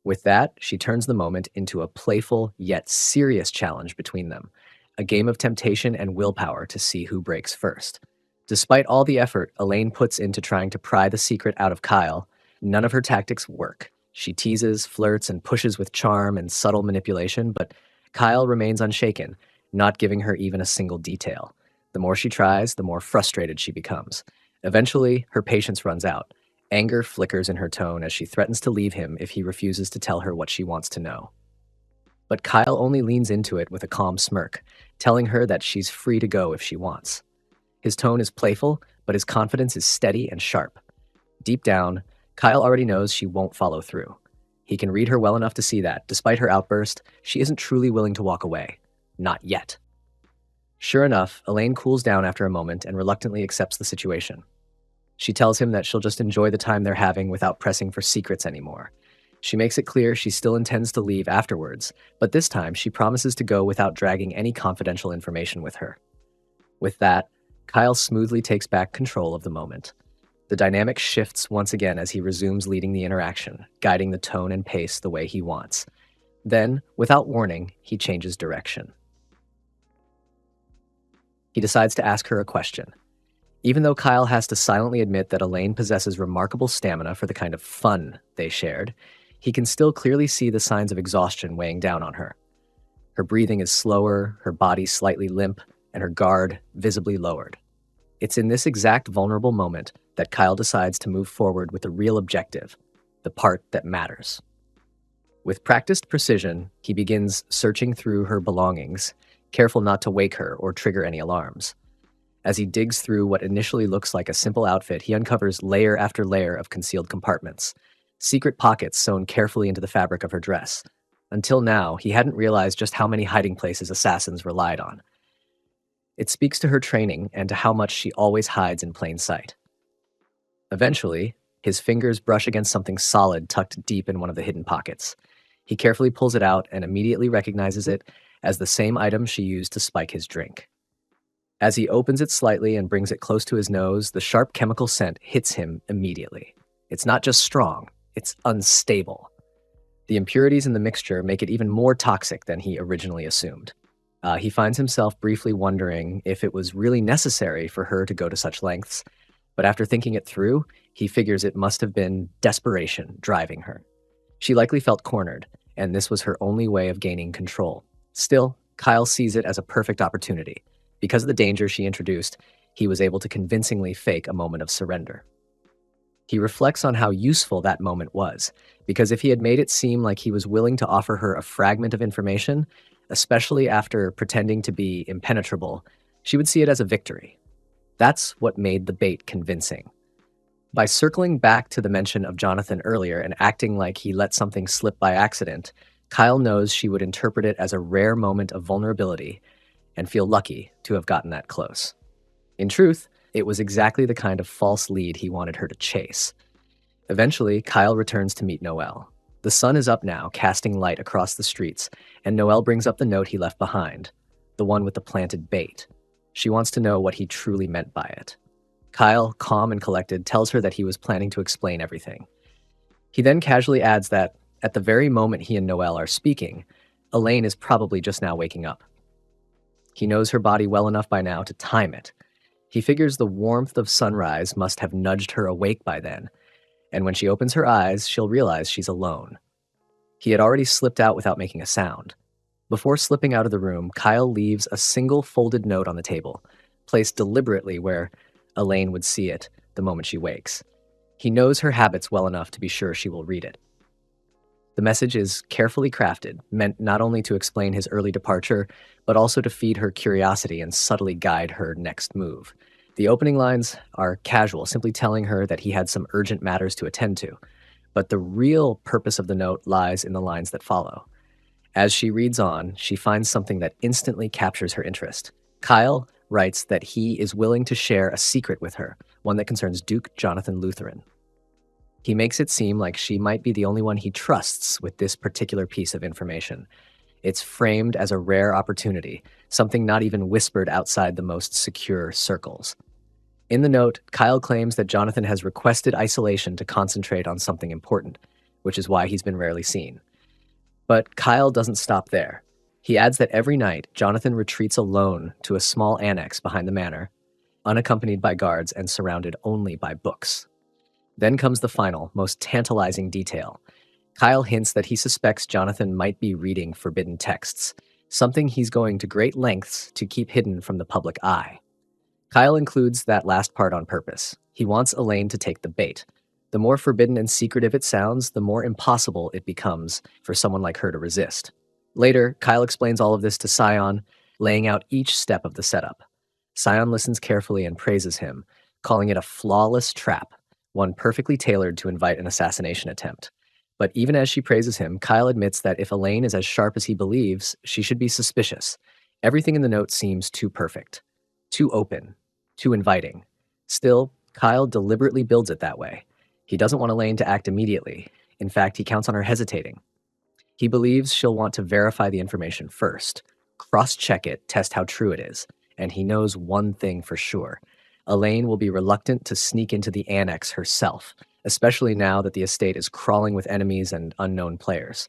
With that, she turns the moment into a playful yet serious challenge between them, a game of temptation and willpower to see who breaks first. Despite all the effort Elaine puts into trying to pry the secret out of Kyle, none of her tactics work. She teases, flirts, and pushes with charm and subtle manipulation, but Kyle remains unshaken, not giving her even a single detail. The more she tries, the more frustrated she becomes. Eventually, her patience runs out. Anger flickers in her tone as she threatens to leave him if he refuses to tell her what she wants to know. But Kyle only leans into it with a calm smirk, telling her that she's free to go if she wants. His tone is playful, but his confidence is steady and sharp. Deep down, Kyle already knows she won't follow through. He can read her well enough to see that, despite her outburst, she isn't truly willing to walk away. Not yet. Sure enough, Elaine cools down after a moment and reluctantly accepts the situation. She tells him that she'll just enjoy the time they're having without pressing for secrets anymore. She makes it clear she still intends to leave afterwards, but this time she promises to go without dragging any confidential information with her. With that, Kyle smoothly takes back control of the moment. The dynamic shifts once again as he resumes leading the interaction, guiding the tone and pace the way he wants. Then, without warning, he changes direction. He decides to ask her a question. Even though Kyle has to silently admit that Elaine possesses remarkable stamina for the kind of fun they shared, he can still clearly see the signs of exhaustion weighing down on her. Her breathing is slower, her body slightly limp, and her guard visibly lowered. It's in this exact vulnerable moment that Kyle decides to move forward with the real objective, the part that matters. With practiced precision, he begins searching through her belongings, careful not to wake her or trigger any alarms. As he digs through what initially looks like a simple outfit, he uncovers layer after layer of concealed compartments, secret pockets sewn carefully into the fabric of her dress. Until now, he hadn't realized just how many hiding places assassins relied on. It speaks to her training and to how much she always hides in plain sight. Eventually, his fingers brush against something solid tucked deep in one of the hidden pockets. He carefully pulls it out and immediately recognizes it as the same item she used to spike his drink. As he opens it slightly and brings it close to his nose, the sharp chemical scent hits him immediately. It's not just strong, it's unstable. The impurities in the mixture make it even more toxic than he originally assumed. He finds himself briefly wondering if it was really necessary for her to go to such lengths, but after thinking it through, he figures it must have been desperation driving her. She likely felt cornered, and this was her only way of gaining control. Still, Kyle sees it as a perfect opportunity. Because of the danger she introduced, he was able to convincingly fake a moment of surrender. He reflects on how useful that moment was, because if he had made it seem like he was willing to offer her a fragment of information, especially after pretending to be impenetrable, she would see it as a victory. That's what made the bait convincing. By circling back to the mention of Jonathan earlier and acting like he let something slip by accident, Kyle knows she would interpret it as a rare moment of vulnerability and feel lucky to have gotten that close. In truth, it was exactly the kind of false lead he wanted her to chase. Eventually, Kyle returns to meet Noelle. The sun is up now, casting light across the streets, and Noelle brings up the note he left behind, the one with the planted bait. She wants to know what he truly meant by it. Kyle, calm and collected, tells her that he was planning to explain everything. He then casually adds that, at the very moment he and Noelle are speaking, Elaine is probably just now waking up. He knows her body well enough by now to time it. He figures the warmth of sunrise must have nudged her awake by then, and when she opens her eyes, she'll realize she's alone. He had already slipped out without making a sound. Before slipping out of the room, Kyle leaves a single folded note on the table, placed deliberately where Elaine would see it the moment she wakes. He knows her habits well enough to be sure she will read it. The message is carefully crafted, meant not only to explain his early departure, but also to feed her curiosity and subtly guide her next move. The opening lines are casual, simply telling her that he had some urgent matters to attend to. But the real purpose of the note lies in the lines that follow. As she reads on, she finds something that instantly captures her interest. Kyle, writes that he is willing to share a secret with her, one that concerns Duke Jonathan Lutheran. He makes it seem like she might be the only one he trusts with this particular piece of information. It's framed as a rare opportunity, something not even whispered outside the most secure circles. In the note, Kyle claims that Jonathan has requested isolation to concentrate on something important, which is why he's been rarely seen. But Kyle doesn't stop there. He adds that every night, Jonathan retreats alone to a small annex behind the manor, unaccompanied by guards and surrounded only by books. Then comes the final, most tantalizing detail. Kyle hints that he suspects Jonathan might be reading forbidden texts, something he's going to great lengths to keep hidden from the public eye. Kyle includes that last part on purpose. He wants Elaine to take the bait. The more forbidden and secretive it sounds, the more impossible it becomes for someone like her to resist. Later, Kyle explains all of this to Scion, laying out each step of the setup. Scion listens carefully and praises him, calling it a flawless trap, one perfectly tailored to invite an assassination attempt. But even as she praises him, Kyle admits that if Elaine is as sharp as he believes, she should be suspicious. Everything in the note seems too perfect, too open, too inviting. Still, Kyle deliberately builds it that way. He doesn't want Elaine to act immediately. In fact, he counts on her hesitating. He believes she'll want to verify the information first, cross-check it, test how true it is. And he knows one thing for sure. Elaine will be reluctant to sneak into the annex herself, especially now that the estate is crawling with enemies and unknown players.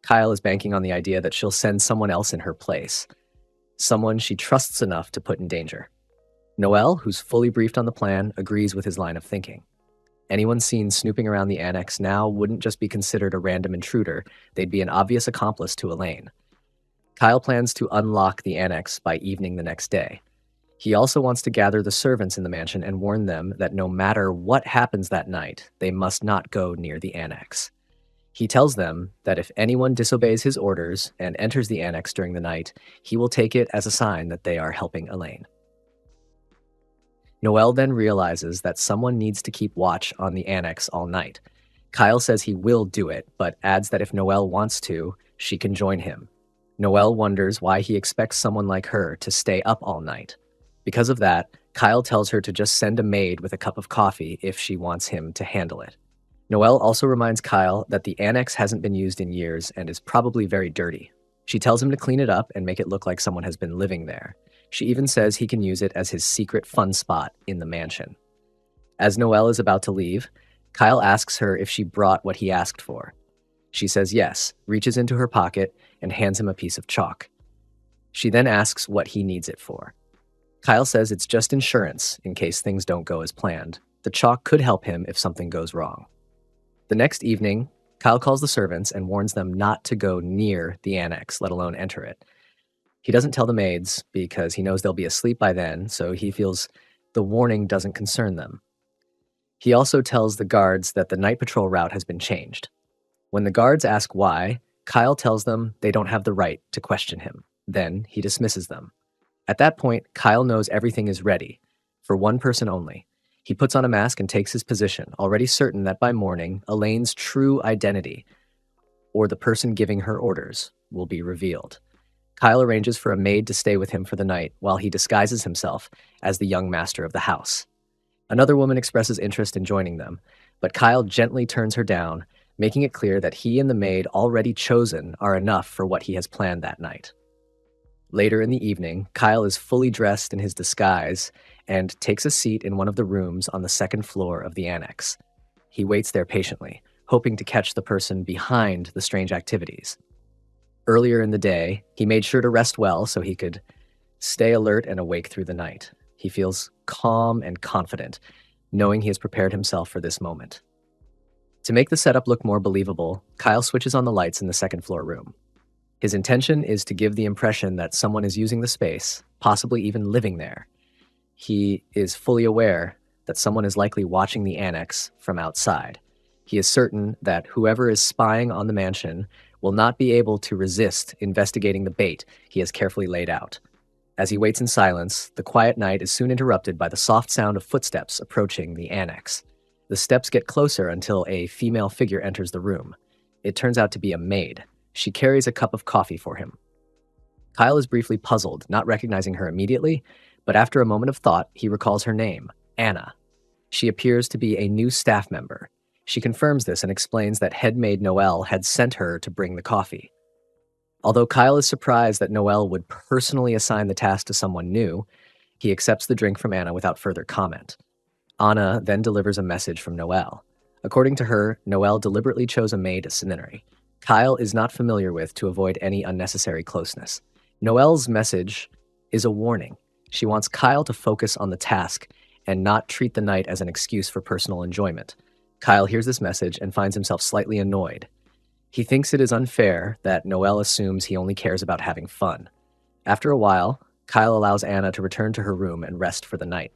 Kyle is banking on the idea that she'll send someone else in her place, someone she trusts enough to put in danger. Noelle, who's fully briefed on the plan, agrees with his line of thinking. Anyone seen snooping around the annex now wouldn't just be considered a random intruder, they'd be an obvious accomplice to Elaine. Kyle plans to unlock the annex by evening the next day. He also wants to gather the servants in the mansion and warn them that no matter what happens that night, they must not go near the annex. He tells them that if anyone disobeys his orders and enters the annex during the night, he will take it as a sign that they are helping Elaine. Noelle then realizes that someone needs to keep watch on the annex all night. Kyle says he will do it, but adds that if Noelle wants to, she can join him. Noelle wonders why he expects someone like her to stay up all night. Because of that, Kyle tells her to just send a maid with a cup of coffee if she wants him to handle it. Noelle also reminds Kyle that the annex hasn't been used in years and is probably very dirty. She tells him to clean it up and make it look like someone has been living there. She even says he can use it as his secret fun spot in the mansion. As Noelle is about to leave, Kyle asks her if she brought what he asked for. She says yes, reaches into her pocket, and hands him a piece of chalk. She then asks what he needs it for. Kyle says it's just insurance in case things don't go as planned. The chalk could help him if something goes wrong. The next evening, Kyle calls the servants and warns them not to go near the annex, let alone enter it. He doesn't tell the maids because he knows they'll be asleep by then, so he feels the warning doesn't concern them. He also tells the guards that the night patrol route has been changed. When the guards ask why, Kyle tells them they don't have the right to question him. Then he dismisses them. At that point, Kyle knows everything is ready, for one person only. He puts on a mask and takes his position, already certain that by morning, Elaine's true identity, or the person giving her orders, will be revealed. Kyle arranges for a maid to stay with him for the night while he disguises himself as the young master of the house. Another woman expresses interest in joining them, but Kyle gently turns her down, making it clear that he and the maid already chosen are enough for what he has planned that night. Later in the evening, Kyle is fully dressed in his disguise and takes a seat in one of the rooms on the second floor of the annex. He waits there patiently, hoping to catch the person behind the strange activities. Earlier in the day, he made sure to rest well so he could stay alert and awake through the night. He feels calm and confident, knowing he has prepared himself for this moment. To make the setup look more believable, Kyle switches on the lights in the second floor room. His intention is to give the impression that someone is using the space, possibly even living there. He is fully aware that someone is likely watching the annex from outside. He is certain that whoever is spying on the mansion will not be able to resist investigating the bait he has carefully laid out. As he waits in silence, the quiet night is soon interrupted by the soft sound of footsteps approaching the annex. The steps get closer until a female figure enters the room. It turns out to be a maid. She carries a cup of coffee for him. Kyle is briefly puzzled, not recognizing her immediately, But after a moment of thought, he recalls her name, Anna. She appears to be a new staff member. She confirms this and explains that head maid Noelle had sent her to bring the coffee. Although Kyle is surprised that Noelle would personally assign the task to someone new, he accepts the drink from Anna without further comment. Anna then delivers a message from Noelle. According to her, Noelle deliberately chose a maid itinerary Kyle is not familiar with to avoid any unnecessary closeness. Noelle's message is a warning. She wants Kyle to focus on the task and not treat the night as an excuse for personal enjoyment. Kyle hears this message and finds himself slightly annoyed. He thinks it is unfair that Noelle assumes he only cares about having fun. After a while, Kyle allows Anna to return to her room and rest for the night.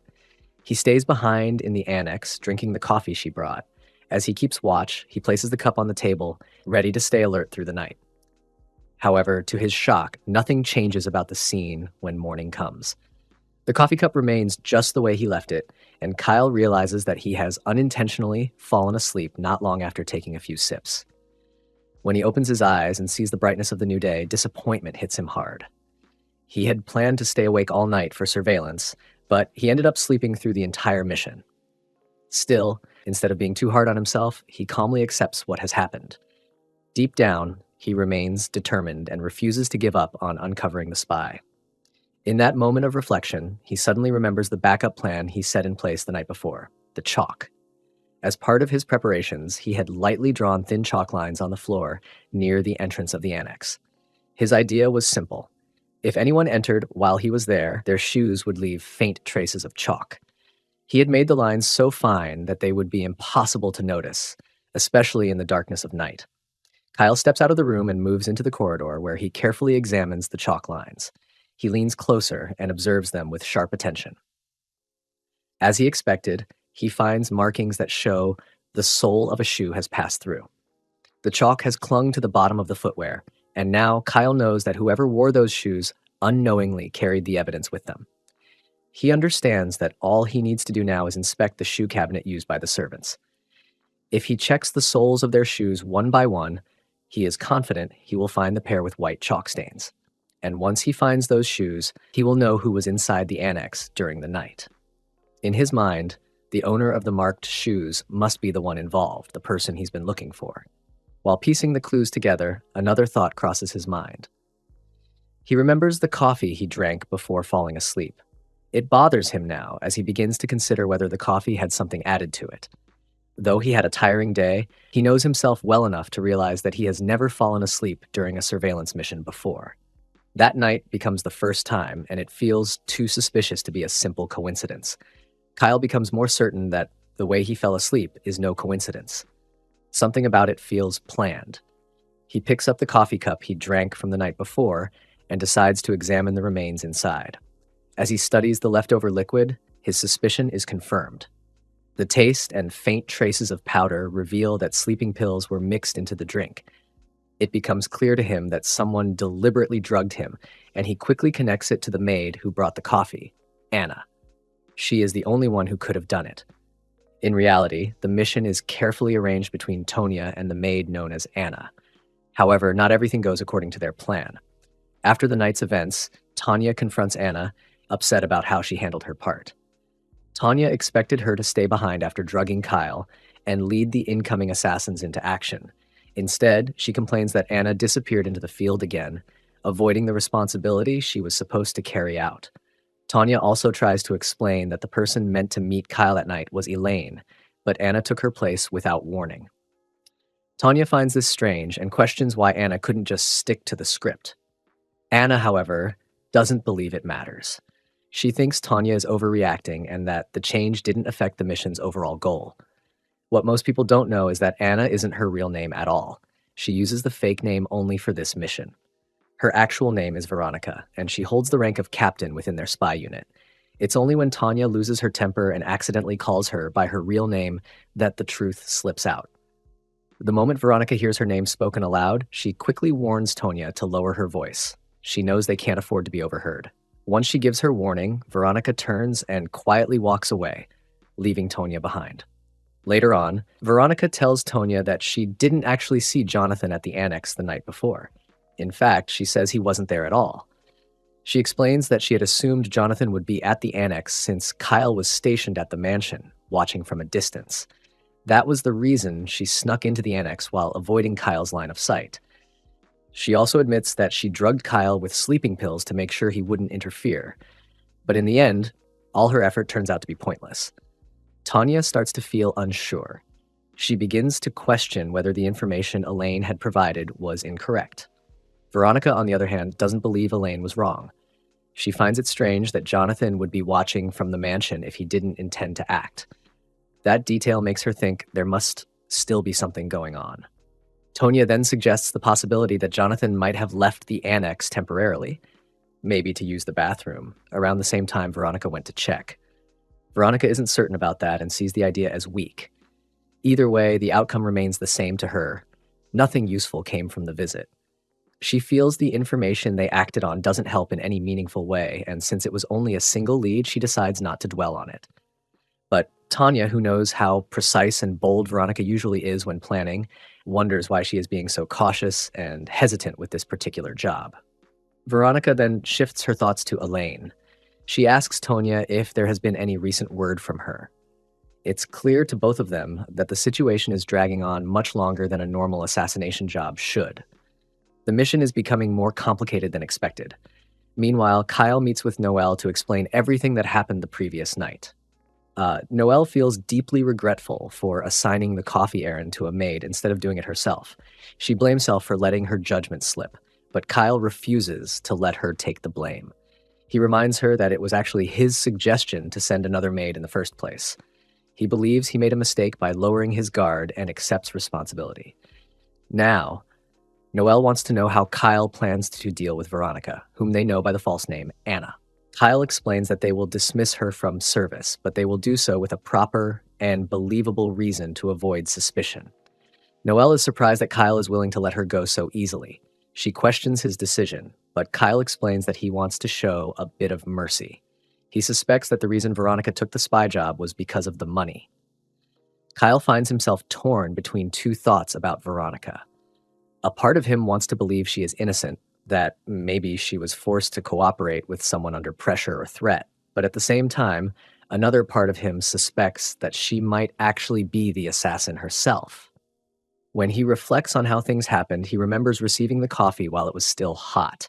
He stays behind in the annex, drinking the coffee she brought. As he keeps watch, he places the cup on the table, ready to stay alert through the night. However, to his shock, nothing changes about the scene when morning comes. The coffee cup remains just the way he left it, and Kyle realizes that he has unintentionally fallen asleep not long after taking a few sips. When he opens his eyes and sees the brightness of the new day, disappointment hits him hard. He had planned to stay awake all night for surveillance, but he ended up sleeping through the entire mission. Still, instead of being too hard on himself, he calmly accepts what has happened. Deep down, he remains determined and refuses to give up on uncovering the spy. In that moment of reflection, he suddenly remembers the backup plan he set in place the night before, the chalk. As part of his preparations, he had lightly drawn thin chalk lines on the floor near the entrance of the annex. His idea was simple. If anyone entered while he was there, their shoes would leave faint traces of chalk. He had made the lines so fine that they would be impossible to notice, especially in the darkness of night. Kyle steps out of the room and moves into the corridor where he carefully examines the chalk lines. He leans closer and observes them with sharp attention. As he expected, he finds markings that show the sole of a shoe has passed through. The chalk has clung to the bottom of the footwear, and now Kyle knows that whoever wore those shoes unknowingly carried the evidence with them. He understands that all he needs to do now is inspect the shoe cabinet used by the servants. If he checks the soles of their shoes one by one, he is confident he will find the pair with white chalk stains. And once he finds those shoes, he will know who was inside the annex during the night. In his mind, the owner of the marked shoes must be the one involved, the person he's been looking for. While piecing the clues together, another thought crosses his mind. He remembers the coffee he drank before falling asleep. It bothers him now as he begins to consider whether the coffee had something added to it. Though he had a tiring day, he knows himself well enough to realize that he has never fallen asleep during a surveillance mission before. That night becomes the first time, and it feels too suspicious to be a simple coincidence. Kyle becomes more certain that the way he fell asleep is no coincidence. Something about it feels planned. He picks up the coffee cup he drank from the night before and decides to examine the remains inside. As he studies the leftover liquid, his suspicion is confirmed. The taste and faint traces of powder reveal that sleeping pills were mixed into the drink. It becomes clear to him that someone deliberately drugged him, and he quickly connects it to the maid who brought the coffee, Anna. She is the only one who could have done it. In reality, the mission is carefully arranged between Tonya and the maid known as Anna. However, not everything goes according to their plan. After the night's events, Tonya confronts Anna, upset about how she handled her part. Tonya expected her to stay behind after drugging Kyle and lead the incoming assassins into action. Instead, she complains that Anna disappeared into the field again, avoiding the responsibility she was supposed to carry out. Tonya also tries to explain that the person meant to meet Kyle at night was Elaine, but Anna took her place without warning. Tonya finds this strange and questions why Anna couldn't just stick to the script. Anna, however, doesn't believe it matters. She thinks Tonya is overreacting and that the change didn't affect the mission's overall goal. What most people don't know is that Anna isn't her real name at all. She uses the fake name only for this mission. Her actual name is Veronica, and she holds the rank of captain within their spy unit. It's only when Tonya loses her temper and accidentally calls her by her real name that the truth slips out. The moment Veronica hears her name spoken aloud, she quickly warns Tonya to lower her voice. She knows they can't afford to be overheard. Once she gives her warning, Veronica turns and quietly walks away, leaving Tonya behind. Later on, Veronica tells Tonya that she didn't actually see Jonathan at the annex the night before. In fact, she says he wasn't there at all. She explains that she had assumed Jonathan would be at the annex since Kyle was stationed at the mansion, watching from a distance. That was the reason she snuck into the annex while avoiding Kyle's line of sight. She also admits that she drugged Kyle with sleeping pills to make sure he wouldn't interfere. But in the end, all her effort turns out to be pointless. Tanya starts to feel unsure. She begins to question whether the information Elaine had provided was incorrect. Veronica, on the other hand, doesn't believe Elaine was wrong. She finds it strange that Jonathan would be watching from the mansion if he didn't intend to act. That detail makes her think there must still be something going on. Tonya then suggests the possibility that Jonathan might have left the annex temporarily, maybe to use the bathroom, around the same time Veronica went to check. Veronica isn't certain about that and sees the idea as weak. Either way, the outcome remains the same to her. Nothing useful came from the visit. She feels the information they acted on doesn't help in any meaningful way, and since it was only a single lead, she decides not to dwell on it. But Tanya, who knows how precise and bold Veronica usually is when planning, wonders why she is being so cautious and hesitant with this particular job. Veronica then shifts her thoughts to Elaine. She asks Tonya if there has been any recent word from her. It's clear to both of them that the situation is dragging on much longer than a normal assassination job should. The mission is becoming more complicated than expected. Meanwhile, Kyle meets with Noelle to explain everything that happened the previous night. Noelle feels deeply regretful for assigning the coffee errand to a maid instead of doing it herself. She blames herself for letting her judgment slip, but Kyle refuses to let her take the blame. He reminds her that it was actually his suggestion to send another maid in the first place. He believes he made a mistake by lowering his guard and accepts responsibility. Now, Noelle wants to know how Kyle plans to deal with Veronica, whom they know by the false name Anna. Kyle explains that they will dismiss her from service, but they will do so with a proper and believable reason to avoid suspicion. Noelle is surprised that Kyle is willing to let her go so easily. She questions his decision, but Kyle explains that he wants to show a bit of mercy. He suspects that the reason Veronica took the spy job was because of the money. Kyle finds himself torn between two thoughts about Veronica. A part of him wants to believe she is innocent, that maybe she was forced to cooperate with someone under pressure or threat, but at the same time, another part of him suspects that she might actually be the assassin herself. When he reflects on how things happened, he remembers receiving the coffee while it was still hot.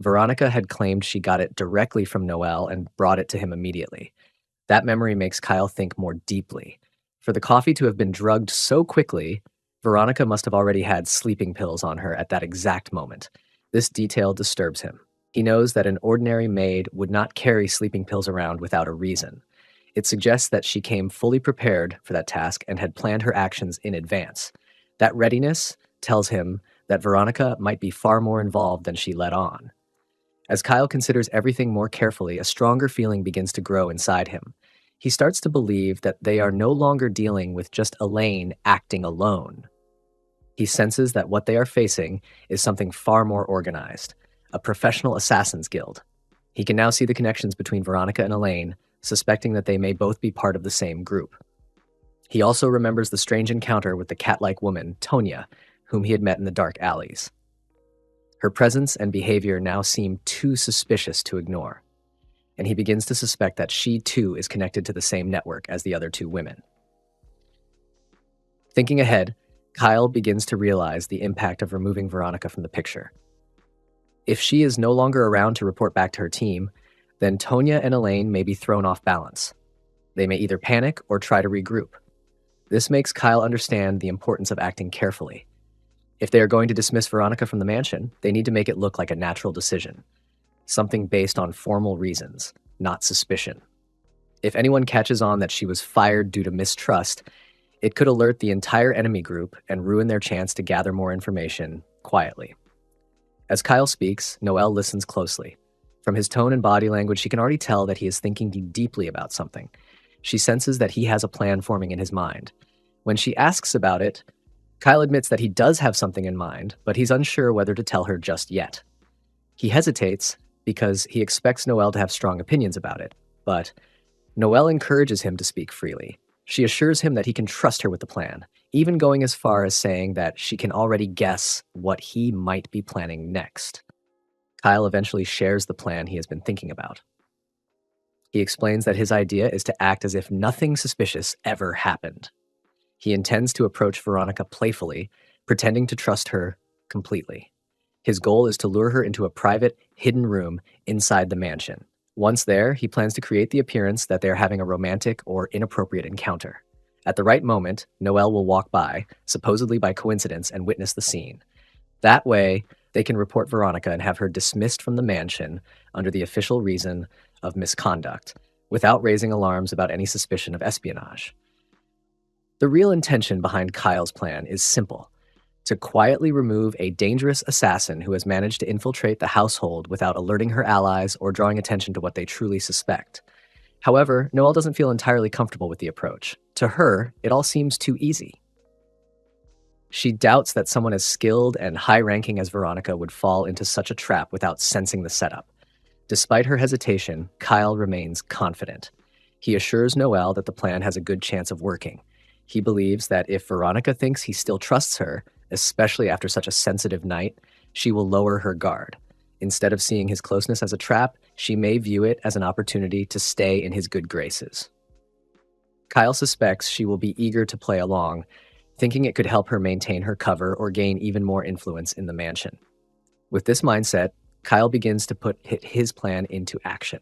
Veronica had claimed she got it directly from Noelle and brought it to him immediately. That memory makes Kyle think more deeply. For the coffee to have been drugged so quickly, Veronica must have already had sleeping pills on her at that exact moment. This detail disturbs him. He knows that an ordinary maid would not carry sleeping pills around without a reason. It suggests that she came fully prepared for that task and had planned her actions in advance. That readiness tells him that Veronica might be far more involved than she let on. As Kyle considers everything more carefully, a stronger feeling begins to grow inside him. He starts to believe that they are no longer dealing with just Elaine acting alone. He senses that what they are facing is something far more organized, a professional assassins guild. He can now see the connections between Veronica and Elaine, suspecting that they may both be part of the same group. He also remembers the strange encounter with the cat-like woman, Tonya, whom he had met in the dark alleys. Her presence and behavior now seem too suspicious to ignore, and he begins to suspect that she too is connected to the same network as the other two women. Thinking ahead, Kyle begins to realize the impact of removing Veronica from the picture. If she is no longer around to report back to her team, then Tonya and Elaine may be thrown off balance. They may either panic or try to regroup. This makes Kyle understand the importance of acting carefully. If they are going to dismiss Veronica from the mansion, they need to make it look like a natural decision, something based on formal reasons, not suspicion. If anyone catches on that she was fired due to mistrust, it could alert the entire enemy group and ruin their chance to gather more information quietly. As Kyle speaks, Noelle listens closely. From his tone and body language, she can already tell that he is thinking deeply about something. She senses that he has a plan forming in his mind. When she asks about it, Kyle admits that he does have something in mind, but he's unsure whether to tell her just yet. He hesitates because he expects Noelle to have strong opinions about it, but Noelle encourages him to speak freely. She assures him that he can trust her with the plan, even going as far as saying that she can already guess what he might be planning next. Kyle eventually shares the plan he has been thinking about. He explains that his idea is to act as if nothing suspicious ever happened. He intends to approach Veronica playfully, pretending to trust her completely. His goal is to lure her into a private, hidden room inside the mansion. Once there, he plans to create the appearance that they're having a romantic or inappropriate encounter. At the right moment, Noelle will walk by, supposedly by coincidence, and witness the scene. That way, they can report Veronica and have her dismissed from the mansion under the official reason of misconduct, without raising alarms about any suspicion of espionage. The real intention behind Kyle's plan is simple: to quietly remove a dangerous assassin who has managed to infiltrate the household without alerting her allies or drawing attention to what they truly suspect. However, Noelle doesn't feel entirely comfortable with the approach. To her, it all seems too easy. She doubts that someone as skilled and high-ranking as Veronica would fall into such a trap without sensing the setup. Despite her hesitation, Kyle remains confident. He assures Noelle that the plan has a good chance of working. He believes that if Veronica thinks he still trusts her, especially after such a sensitive night, she will lower her guard. Instead of seeing his closeness as a trap, she may view it as an opportunity to stay in his good graces. Kyle suspects she will be eager to play along, thinking it could help her maintain her cover or gain even more influence in the mansion. With this mindset, Kyle begins to put his plan into action.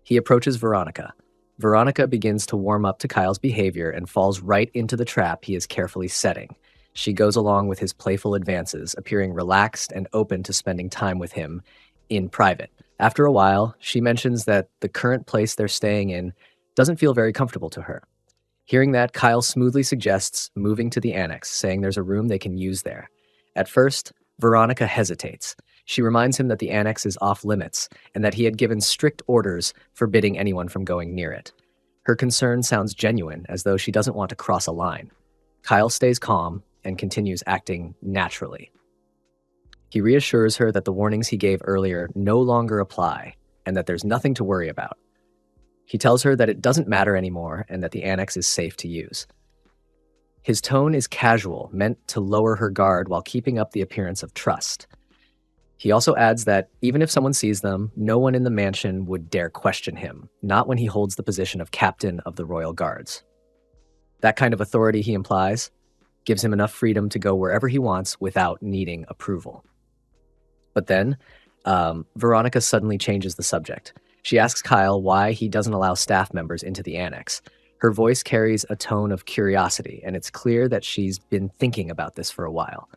He approaches Veronica. Veronica begins to warm up to Kyle's behavior and falls right into the trap he is carefully setting. She goes along with his playful advances, appearing relaxed and open to spending time with him in private. After a while, she mentions that the current place they're staying in doesn't feel very comfortable to her. Hearing that, Kyle smoothly suggests moving to the annex, saying there's a room they can use there. At first, Veronica hesitates. She reminds him that the annex is off limits and that he had given strict orders forbidding anyone from going near it. Her concern sounds genuine, as though she doesn't want to cross a line. Kyle stays calm and continues acting naturally. He reassures her that the warnings he gave earlier no longer apply and that there's nothing to worry about. He tells her that it doesn't matter anymore and that the annex is safe to use. His tone is casual, meant to lower her guard while keeping up the appearance of trust. He also adds that even if someone sees them, no one in the mansion would dare question him, not when he holds the position of captain of the royal guards. That kind of authority, he implies, gives him enough freedom to go wherever he wants without needing approval. But then, Veronica suddenly changes the subject. She asks Kyle why he doesn't allow staff members into the annex. Her voice carries a tone of curiosity, and it's clear that she's been thinking about this for a while.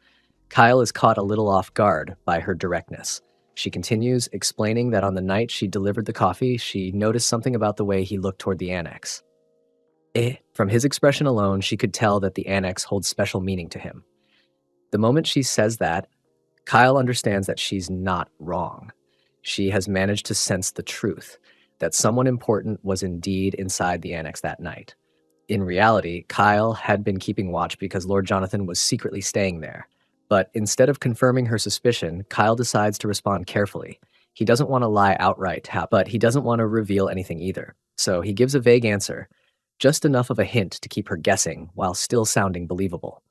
Kyle is caught a little off guard by her directness. She continues, explaining that on the night she delivered the coffee, she noticed something about the way he looked toward the annex. From his expression alone, she could tell that the annex holds special meaning to him. The moment she says that, Kyle understands that she's not wrong. She has managed to sense the truth, that someone important was indeed inside the annex that night. In reality, Kyle had been keeping watch because Lord Jonathan was secretly staying there. But instead of confirming her suspicion, Kyle decides to respond carefully. He doesn't want to lie outright, but he doesn't want to reveal anything either. So he gives a vague answer, just enough of a hint to keep her guessing while still sounding believable.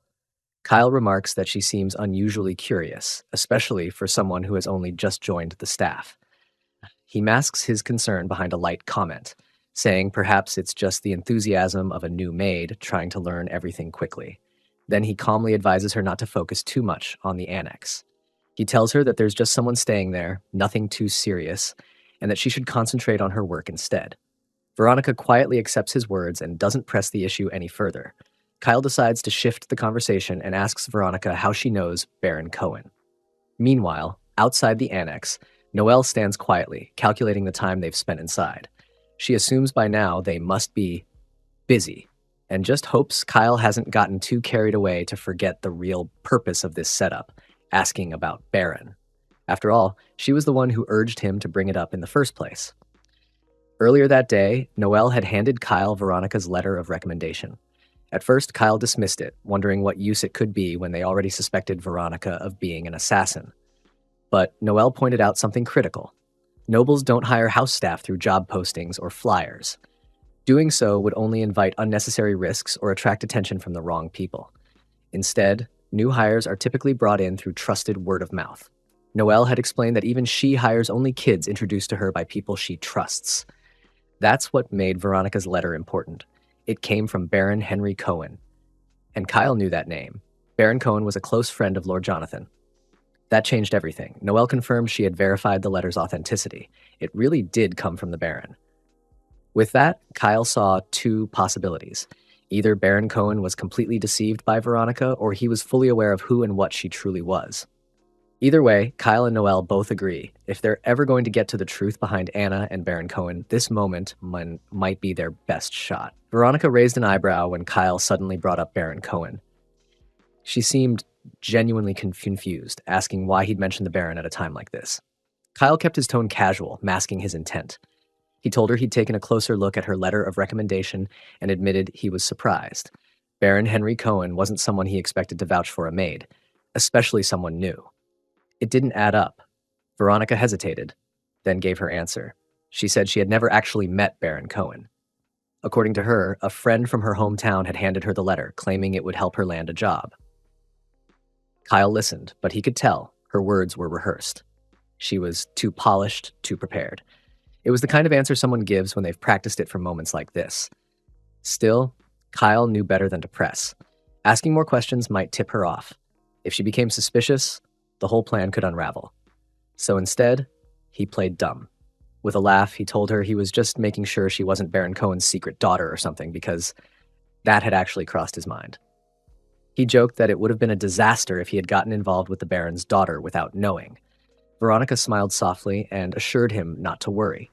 Kyle remarks that she seems unusually curious, especially for someone who has only just joined the staff. He masks his concern behind a light comment, saying perhaps it's just the enthusiasm of a new maid trying to learn everything quickly. Then he calmly advises her not to focus too much on the annex. He tells her that there's just someone staying there, nothing too serious, and that she should concentrate on her work instead. Veronica quietly accepts his words and doesn't press the issue any further. Kyle decides to shift the conversation and asks Veronica how she knows Baron Cohen. Meanwhile, outside the annex, Noelle stands quietly, calculating the time they've spent inside. She assumes by now they must be busy, and just hopes Kyle hasn't gotten too carried away to forget the real purpose of this setup, asking about Baron. After all, she was the one who urged him to bring it up in the first place. Earlier that day, Noelle had handed Kyle Veronica's letter of recommendation. At first, Kyle dismissed it, wondering what use it could be when they already suspected Veronica of being an assassin. But Noelle pointed out something critical. Nobles don't hire house staff through job postings or flyers. Doing so would only invite unnecessary risks or attract attention from the wrong people. Instead, new hires are typically brought in through trusted word of mouth. Kyle explains that Noelle had explained that even she hires only kids introduced to her by people she trusts. That's what made Veronica's letter important. It came from Baron Henry Cohen, and Kyle knew that name. Baron Cohen was a close friend of Lord Jonathan. That changed everything. Noelle confirmed she had verified the letter's authenticity. It really did come from the Baron. With that, Kyle saw two possibilities. Either Baron Cohen was completely deceived by Veronica, or he was fully aware of who and what she truly was. Either way, Kyle and Noelle both agree. If they're ever going to get to the truth behind Anna and Baron Cohen, this moment might be their best shot. Veronica raised an eyebrow when Kyle suddenly brought up Baron Cohen. She seemed genuinely confused, asking why he'd mentioned the Baron at a time like this. Kyle kept his tone casual, masking his intent. He told her he'd taken a closer look at her letter of recommendation and admitted he was surprised. Baron Henry Cohen wasn't someone he expected to vouch for a maid, especially someone new. It didn't add up. Veronica hesitated, then gave her answer. She said she had never actually met Baron Cohen. According to her, a friend from her hometown had handed her the letter, claiming it would help her land a job. Kyle listened, but he could tell her words were rehearsed. She was too polished, too prepared. It was the kind of answer someone gives when they've practiced it for moments like this. Still, Kyle knew better than to press. Asking more questions might tip her off. If she became suspicious, the whole plan could unravel. So instead, he played dumb. With a laugh, he told her he was just making sure she wasn't Baron Cohen's secret daughter or something, because that had actually crossed his mind. He joked that it would have been a disaster if he had gotten involved with the Baron's daughter without knowing. Veronica smiled softly and assured him not to worry.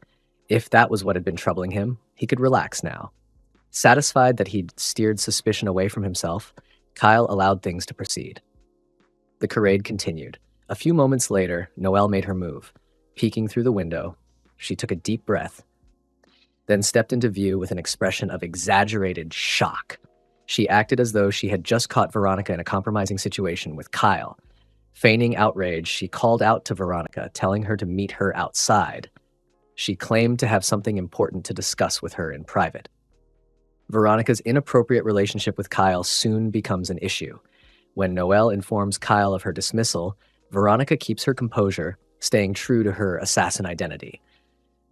If that was what had been troubling him, he could relax now. Satisfied that he'd steered suspicion away from himself, Kyle allowed things to proceed. The charade continued. A few moments later, Noelle made her move. Peeking through the window, she took a deep breath, then stepped into view with an expression of exaggerated shock. She acted as though she had just caught Veronica in a compromising situation with Kyle. Feigning outrage, she called out to Veronica, telling her to meet her outside. She claimed to have something important to discuss with her in private. Veronica's inappropriate relationship with Kyle soon becomes an issue. When Noelle informs Kyle of her dismissal, Veronica keeps her composure, staying true to her assassin identity.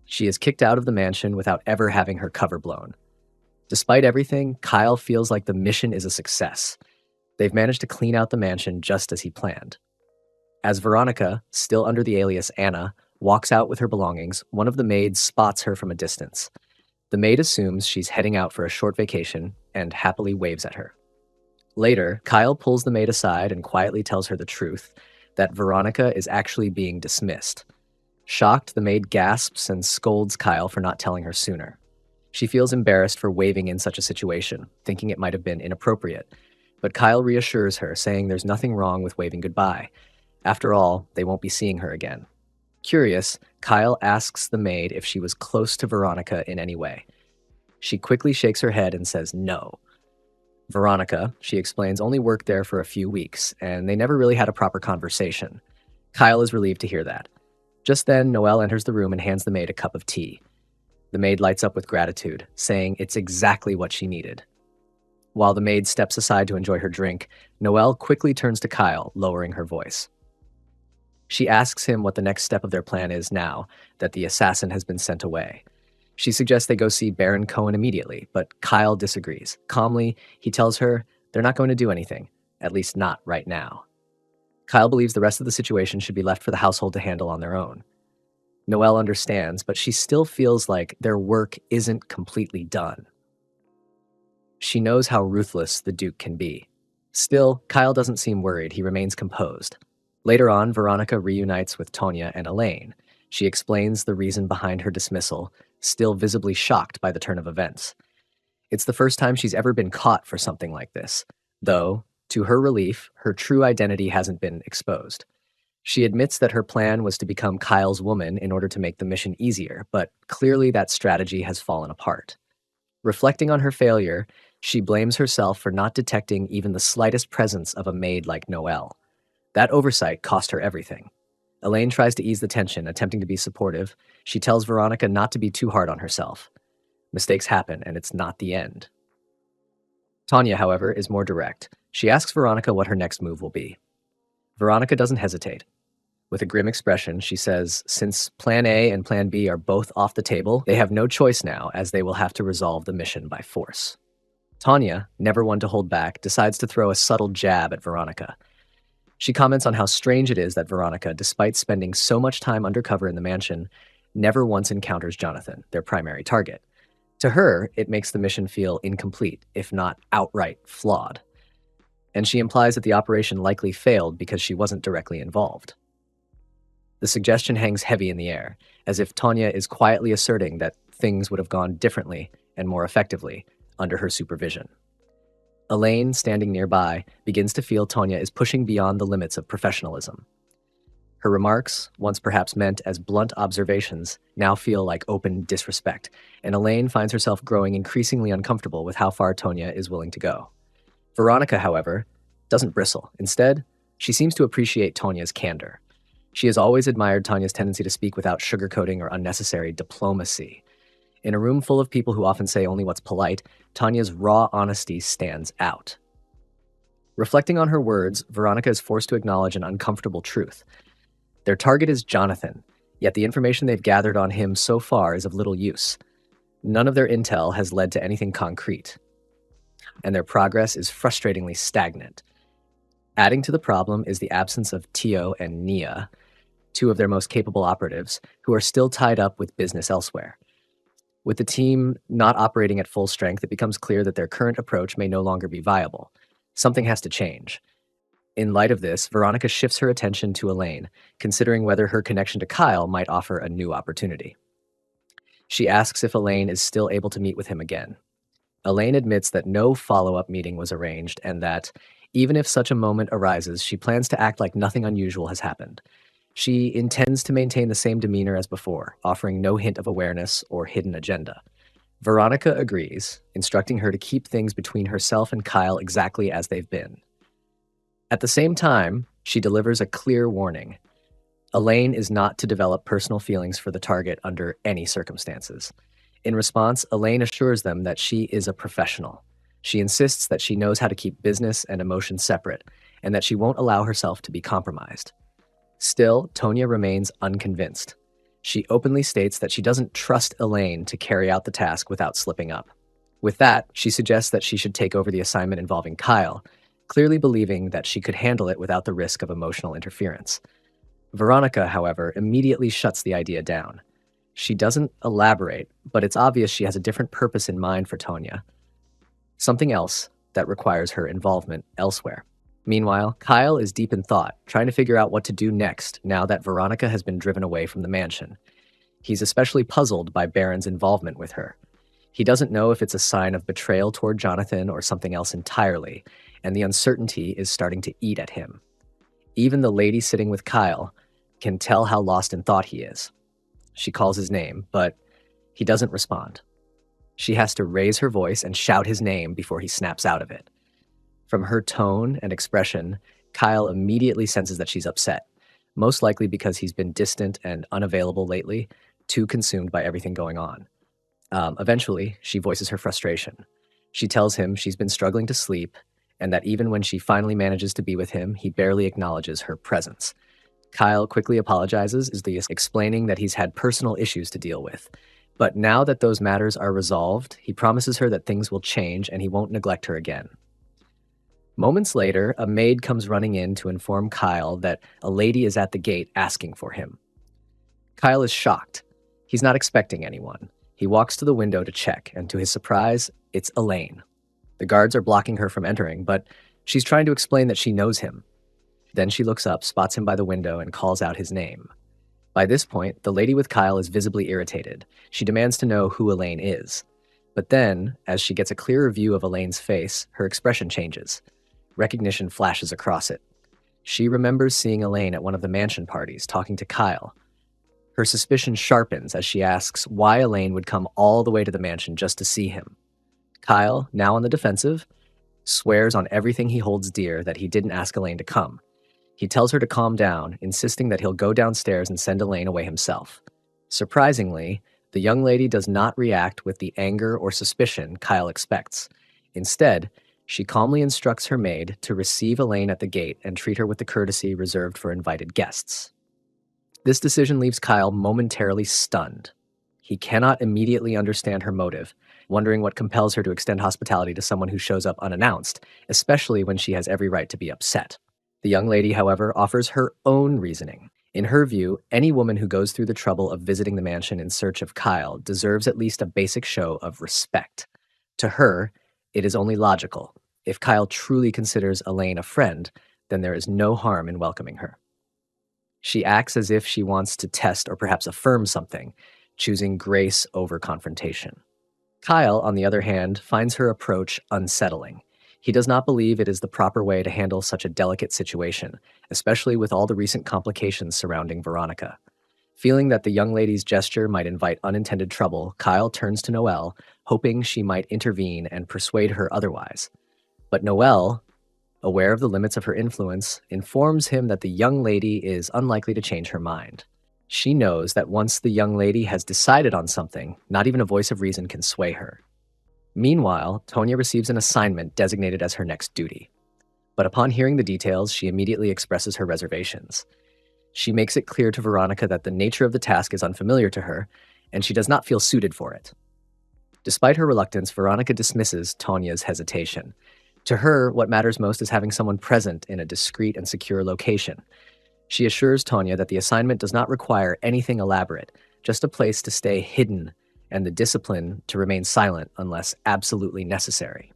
She is kicked out of the mansion without ever having her cover blown. Despite everything, Kyle feels like the mission is a success. They've managed to clean out the mansion just as he planned. As Veronica, still under the alias Anna, walks out with her belongings, one of the maids spots her from a distance. The maid assumes she's heading out for a short vacation and happily waves at her. Later, Kyle pulls the maid aside and quietly tells her the truth, that Veronica is actually being dismissed. Shocked, the maid gasps and scolds Kyle for not telling her sooner. She feels embarrassed for waving in such a situation, thinking it might have been inappropriate. But Kyle reassures her, saying there's nothing wrong with waving goodbye. After all, they won't be seeing her again. Curious, Kyle asks the maid if she was close to Veronica in any way. She quickly shakes her head and says no. Veronica, she explains, only worked there for a few weeks, and they never really had a proper conversation. Kyle is relieved to hear that. Just then, Noelle enters the room and hands the maid a cup of tea. The maid lights up with gratitude, saying it's exactly what she needed. While the maid steps aside to enjoy her drink, Noelle quickly turns to Kyle, lowering her voice. She asks him what the next step of their plan is now that the assassin has been sent away. She suggests they go see Baron Cohen immediately, but Kyle disagrees. Calmly, he tells her they're not going to do anything, at least not right now. Kyle believes the rest of the situation should be left for the household to handle on their own. Noelle understands, but she still feels like their work isn't completely done. She knows how ruthless the Duke can be. Still, Kyle doesn't seem worried. He remains composed. Later on, Veronica reunites with Tonya and Elaine. She explains the reason behind her dismissal, still visibly shocked by the turn of events. It's the first time she's ever been caught for something like this, though, to her relief, her true identity hasn't been exposed. She admits that her plan was to become Kyle's woman in order to make the mission easier, but clearly that strategy has fallen apart. Reflecting on her failure, she blames herself for not detecting even the slightest presence of a maid like Noelle. That oversight cost her everything. Elaine tries to ease the tension, attempting to be supportive. She tells Veronica not to be too hard on herself. Mistakes happen, and it's not the end. Tonya, however, is more direct. She asks Veronica what her next move will be. Veronica doesn't hesitate. With a grim expression, she says, since Plan A and Plan B are both off the table, they have no choice now, as they will have to resolve the mission by force. Tanya, never one to hold back, decides to throw a subtle jab at Veronica. She comments on how strange it is that Veronica, despite spending so much time undercover in the mansion, never once encounters Jonathan, their primary target. To her, it makes the mission feel incomplete, if not outright flawed. And she implies that the operation likely failed because she wasn't directly involved. The suggestion hangs heavy in the air, as if Tanya is quietly asserting that things would have gone differently and more effectively under her supervision. Elaine, standing nearby, begins to feel Tanya is pushing beyond the limits of professionalism. Her remarks, once perhaps meant as blunt observations, now feel like open disrespect, and Elaine finds herself growing increasingly uncomfortable with how far Tanya is willing to go. Veronica, however, doesn't bristle. Instead, she seems to appreciate Tanya's candor. She has always admired Tanya's tendency to speak without sugarcoating or unnecessary diplomacy. In a room full of people who often say only what's polite, Tanya's raw honesty stands out. Reflecting on her words, Veronica is forced to acknowledge an uncomfortable truth. Their target is Jonathan, yet the information they've gathered on him so far is of little use. None of their intel has led to anything concrete, and their progress is frustratingly stagnant. Adding to the problem is the absence of Tio and Nia, two of their most capable operatives, who are still tied up with business elsewhere. With the team not operating at full strength, it becomes clear that their current approach may no longer be viable. Something has to change. In light of this, Veronica shifts her attention to Elaine, considering whether her connection to Kyle might offer a new opportunity. She asks if Elaine is still able to meet with him again. Elaine admits that no follow-up meeting was arranged and that, even if such a moment arises, she plans to act like nothing unusual has happened. She intends to maintain the same demeanor as before, offering no hint of awareness or hidden agenda. Veronica agrees, instructing her to keep things between herself and Kyle exactly as they've been. At the same time, she delivers a clear warning. Elaine is not to develop personal feelings for the target under any circumstances. In response, Elaine assures them that she is a professional. She insists that she knows how to keep business and emotion separate, and that she won't allow herself to be compromised. Still, Tonya remains unconvinced. She openly states that she doesn't trust Elaine to carry out the task without slipping up. With that, she suggests that she should take over the assignment involving Kyle, clearly believing that she could handle it without the risk of emotional interference. Veronica, however, immediately shuts the idea down. She doesn't elaborate, but it's obvious she has a different purpose in mind for Tonya. Something else that requires her involvement elsewhere. Meanwhile, Kyle is deep in thought, trying to figure out what to do next now that Veronica has been driven away from the mansion. He's especially puzzled by Baron's involvement with her. He doesn't know if it's a sign of betrayal toward Jonathan or something else entirely, and the uncertainty is starting to eat at him. Even the lady sitting with Kyle can tell how lost in thought he is. She calls his name, but he doesn't respond. She has to raise her voice and shout his name before he snaps out of it. From her tone and expression, Kyle immediately senses that she's upset, most likely because he's been distant and unavailable lately, too consumed by everything going on. Eventually, she voices her frustration. She tells him she's been struggling to sleep, and that even when she finally manages to be with him, he barely acknowledges her presence. Kyle quickly apologizes, explaining that he's had personal issues to deal with. But now that those matters are resolved, he promises her that things will change and he won't neglect her again. Moments later, a maid comes running in to inform Kyle that a lady is at the gate asking for him. Kyle is shocked. He's not expecting anyone. He walks to the window to check, and to his surprise, it's Elaine. The guards are blocking her from entering, but she's trying to explain that she knows him. Then she looks up, spots him by the window, and calls out his name. By this point, the lady with Kyle is visibly irritated. She demands to know who Elaine is. But then, as she gets a clearer view of Elaine's face, her expression changes. Recognition flashes across it. She remembers seeing Elaine at one of the mansion parties, talking to Kyle. Her suspicion sharpens as she asks why Elaine would come all the way to the mansion just to see him. Kyle, now on the defensive, swears on everything he holds dear that he didn't ask Elaine to come. He tells her to calm down, insisting that he'll go downstairs and send Elaine away himself. Surprisingly, the young lady does not react with the anger or suspicion Kyle expects. Instead, she calmly instructs her maid to receive Elaine at the gate and treat her with the courtesy reserved for invited guests. This decision leaves Kyle momentarily stunned. He cannot immediately understand her motive, wondering what compels her to extend hospitality to someone who shows up unannounced, especially when she has every right to be upset. The young lady, however, offers her own reasoning. In her view, any woman who goes through the trouble of visiting the mansion in search of Kyle deserves at least a basic show of respect. To her, it is only logical. If Kyle truly considers Elaine a friend, then there is no harm in welcoming her. She acts as if she wants to test or perhaps affirm something, choosing grace over confrontation. Kyle, on the other hand, finds her approach unsettling. He does not believe it is the proper way to handle such a delicate situation, especially with all the recent complications surrounding Veronica. Feeling that the young lady's gesture might invite unintended trouble, Kyle turns to Noelle, hoping she might intervene and persuade her otherwise. But Noelle, aware of the limits of her influence, informs him that the young lady is unlikely to change her mind. She knows that once the young lady has decided on something, not even a voice of reason can sway her. Meanwhile, Tonya receives an assignment designated as her next duty. But upon hearing the details, she immediately expresses her reservations. She makes it clear to Veronica that the nature of the task is unfamiliar to her, and she does not feel suited for it. Despite her reluctance, Veronica dismisses Tonya's hesitation. To her, what matters most is having someone present in a discreet and secure location. She assures Tonya that the assignment does not require anything elaborate, just a place to stay hidden and the discipline to remain silent unless absolutely necessary.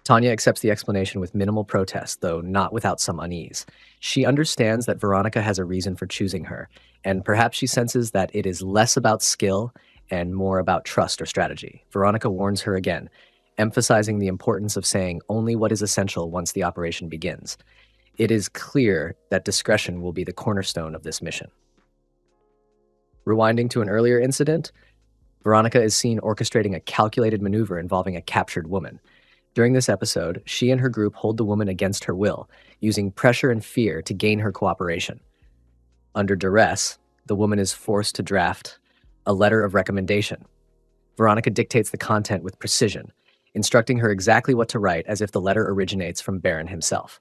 Tonya accepts the explanation with minimal protest, though not without some unease. She understands that Veronica has a reason for choosing her, and perhaps she senses that it is less about skill and more about trust or strategy. Veronica warns her again, emphasizing the importance of saying only what is essential once the operation begins. It is clear that discretion will be the cornerstone of this mission. Rewinding to an earlier incident, Veronica is seen orchestrating a calculated maneuver involving a captured woman. During this episode, she and her group hold the woman against her will, using pressure and fear to gain her cooperation. Under duress, the woman is forced to draft a letter of recommendation. Veronica dictates the content with precision, instructing her exactly what to write as if the letter originates from Baron himself.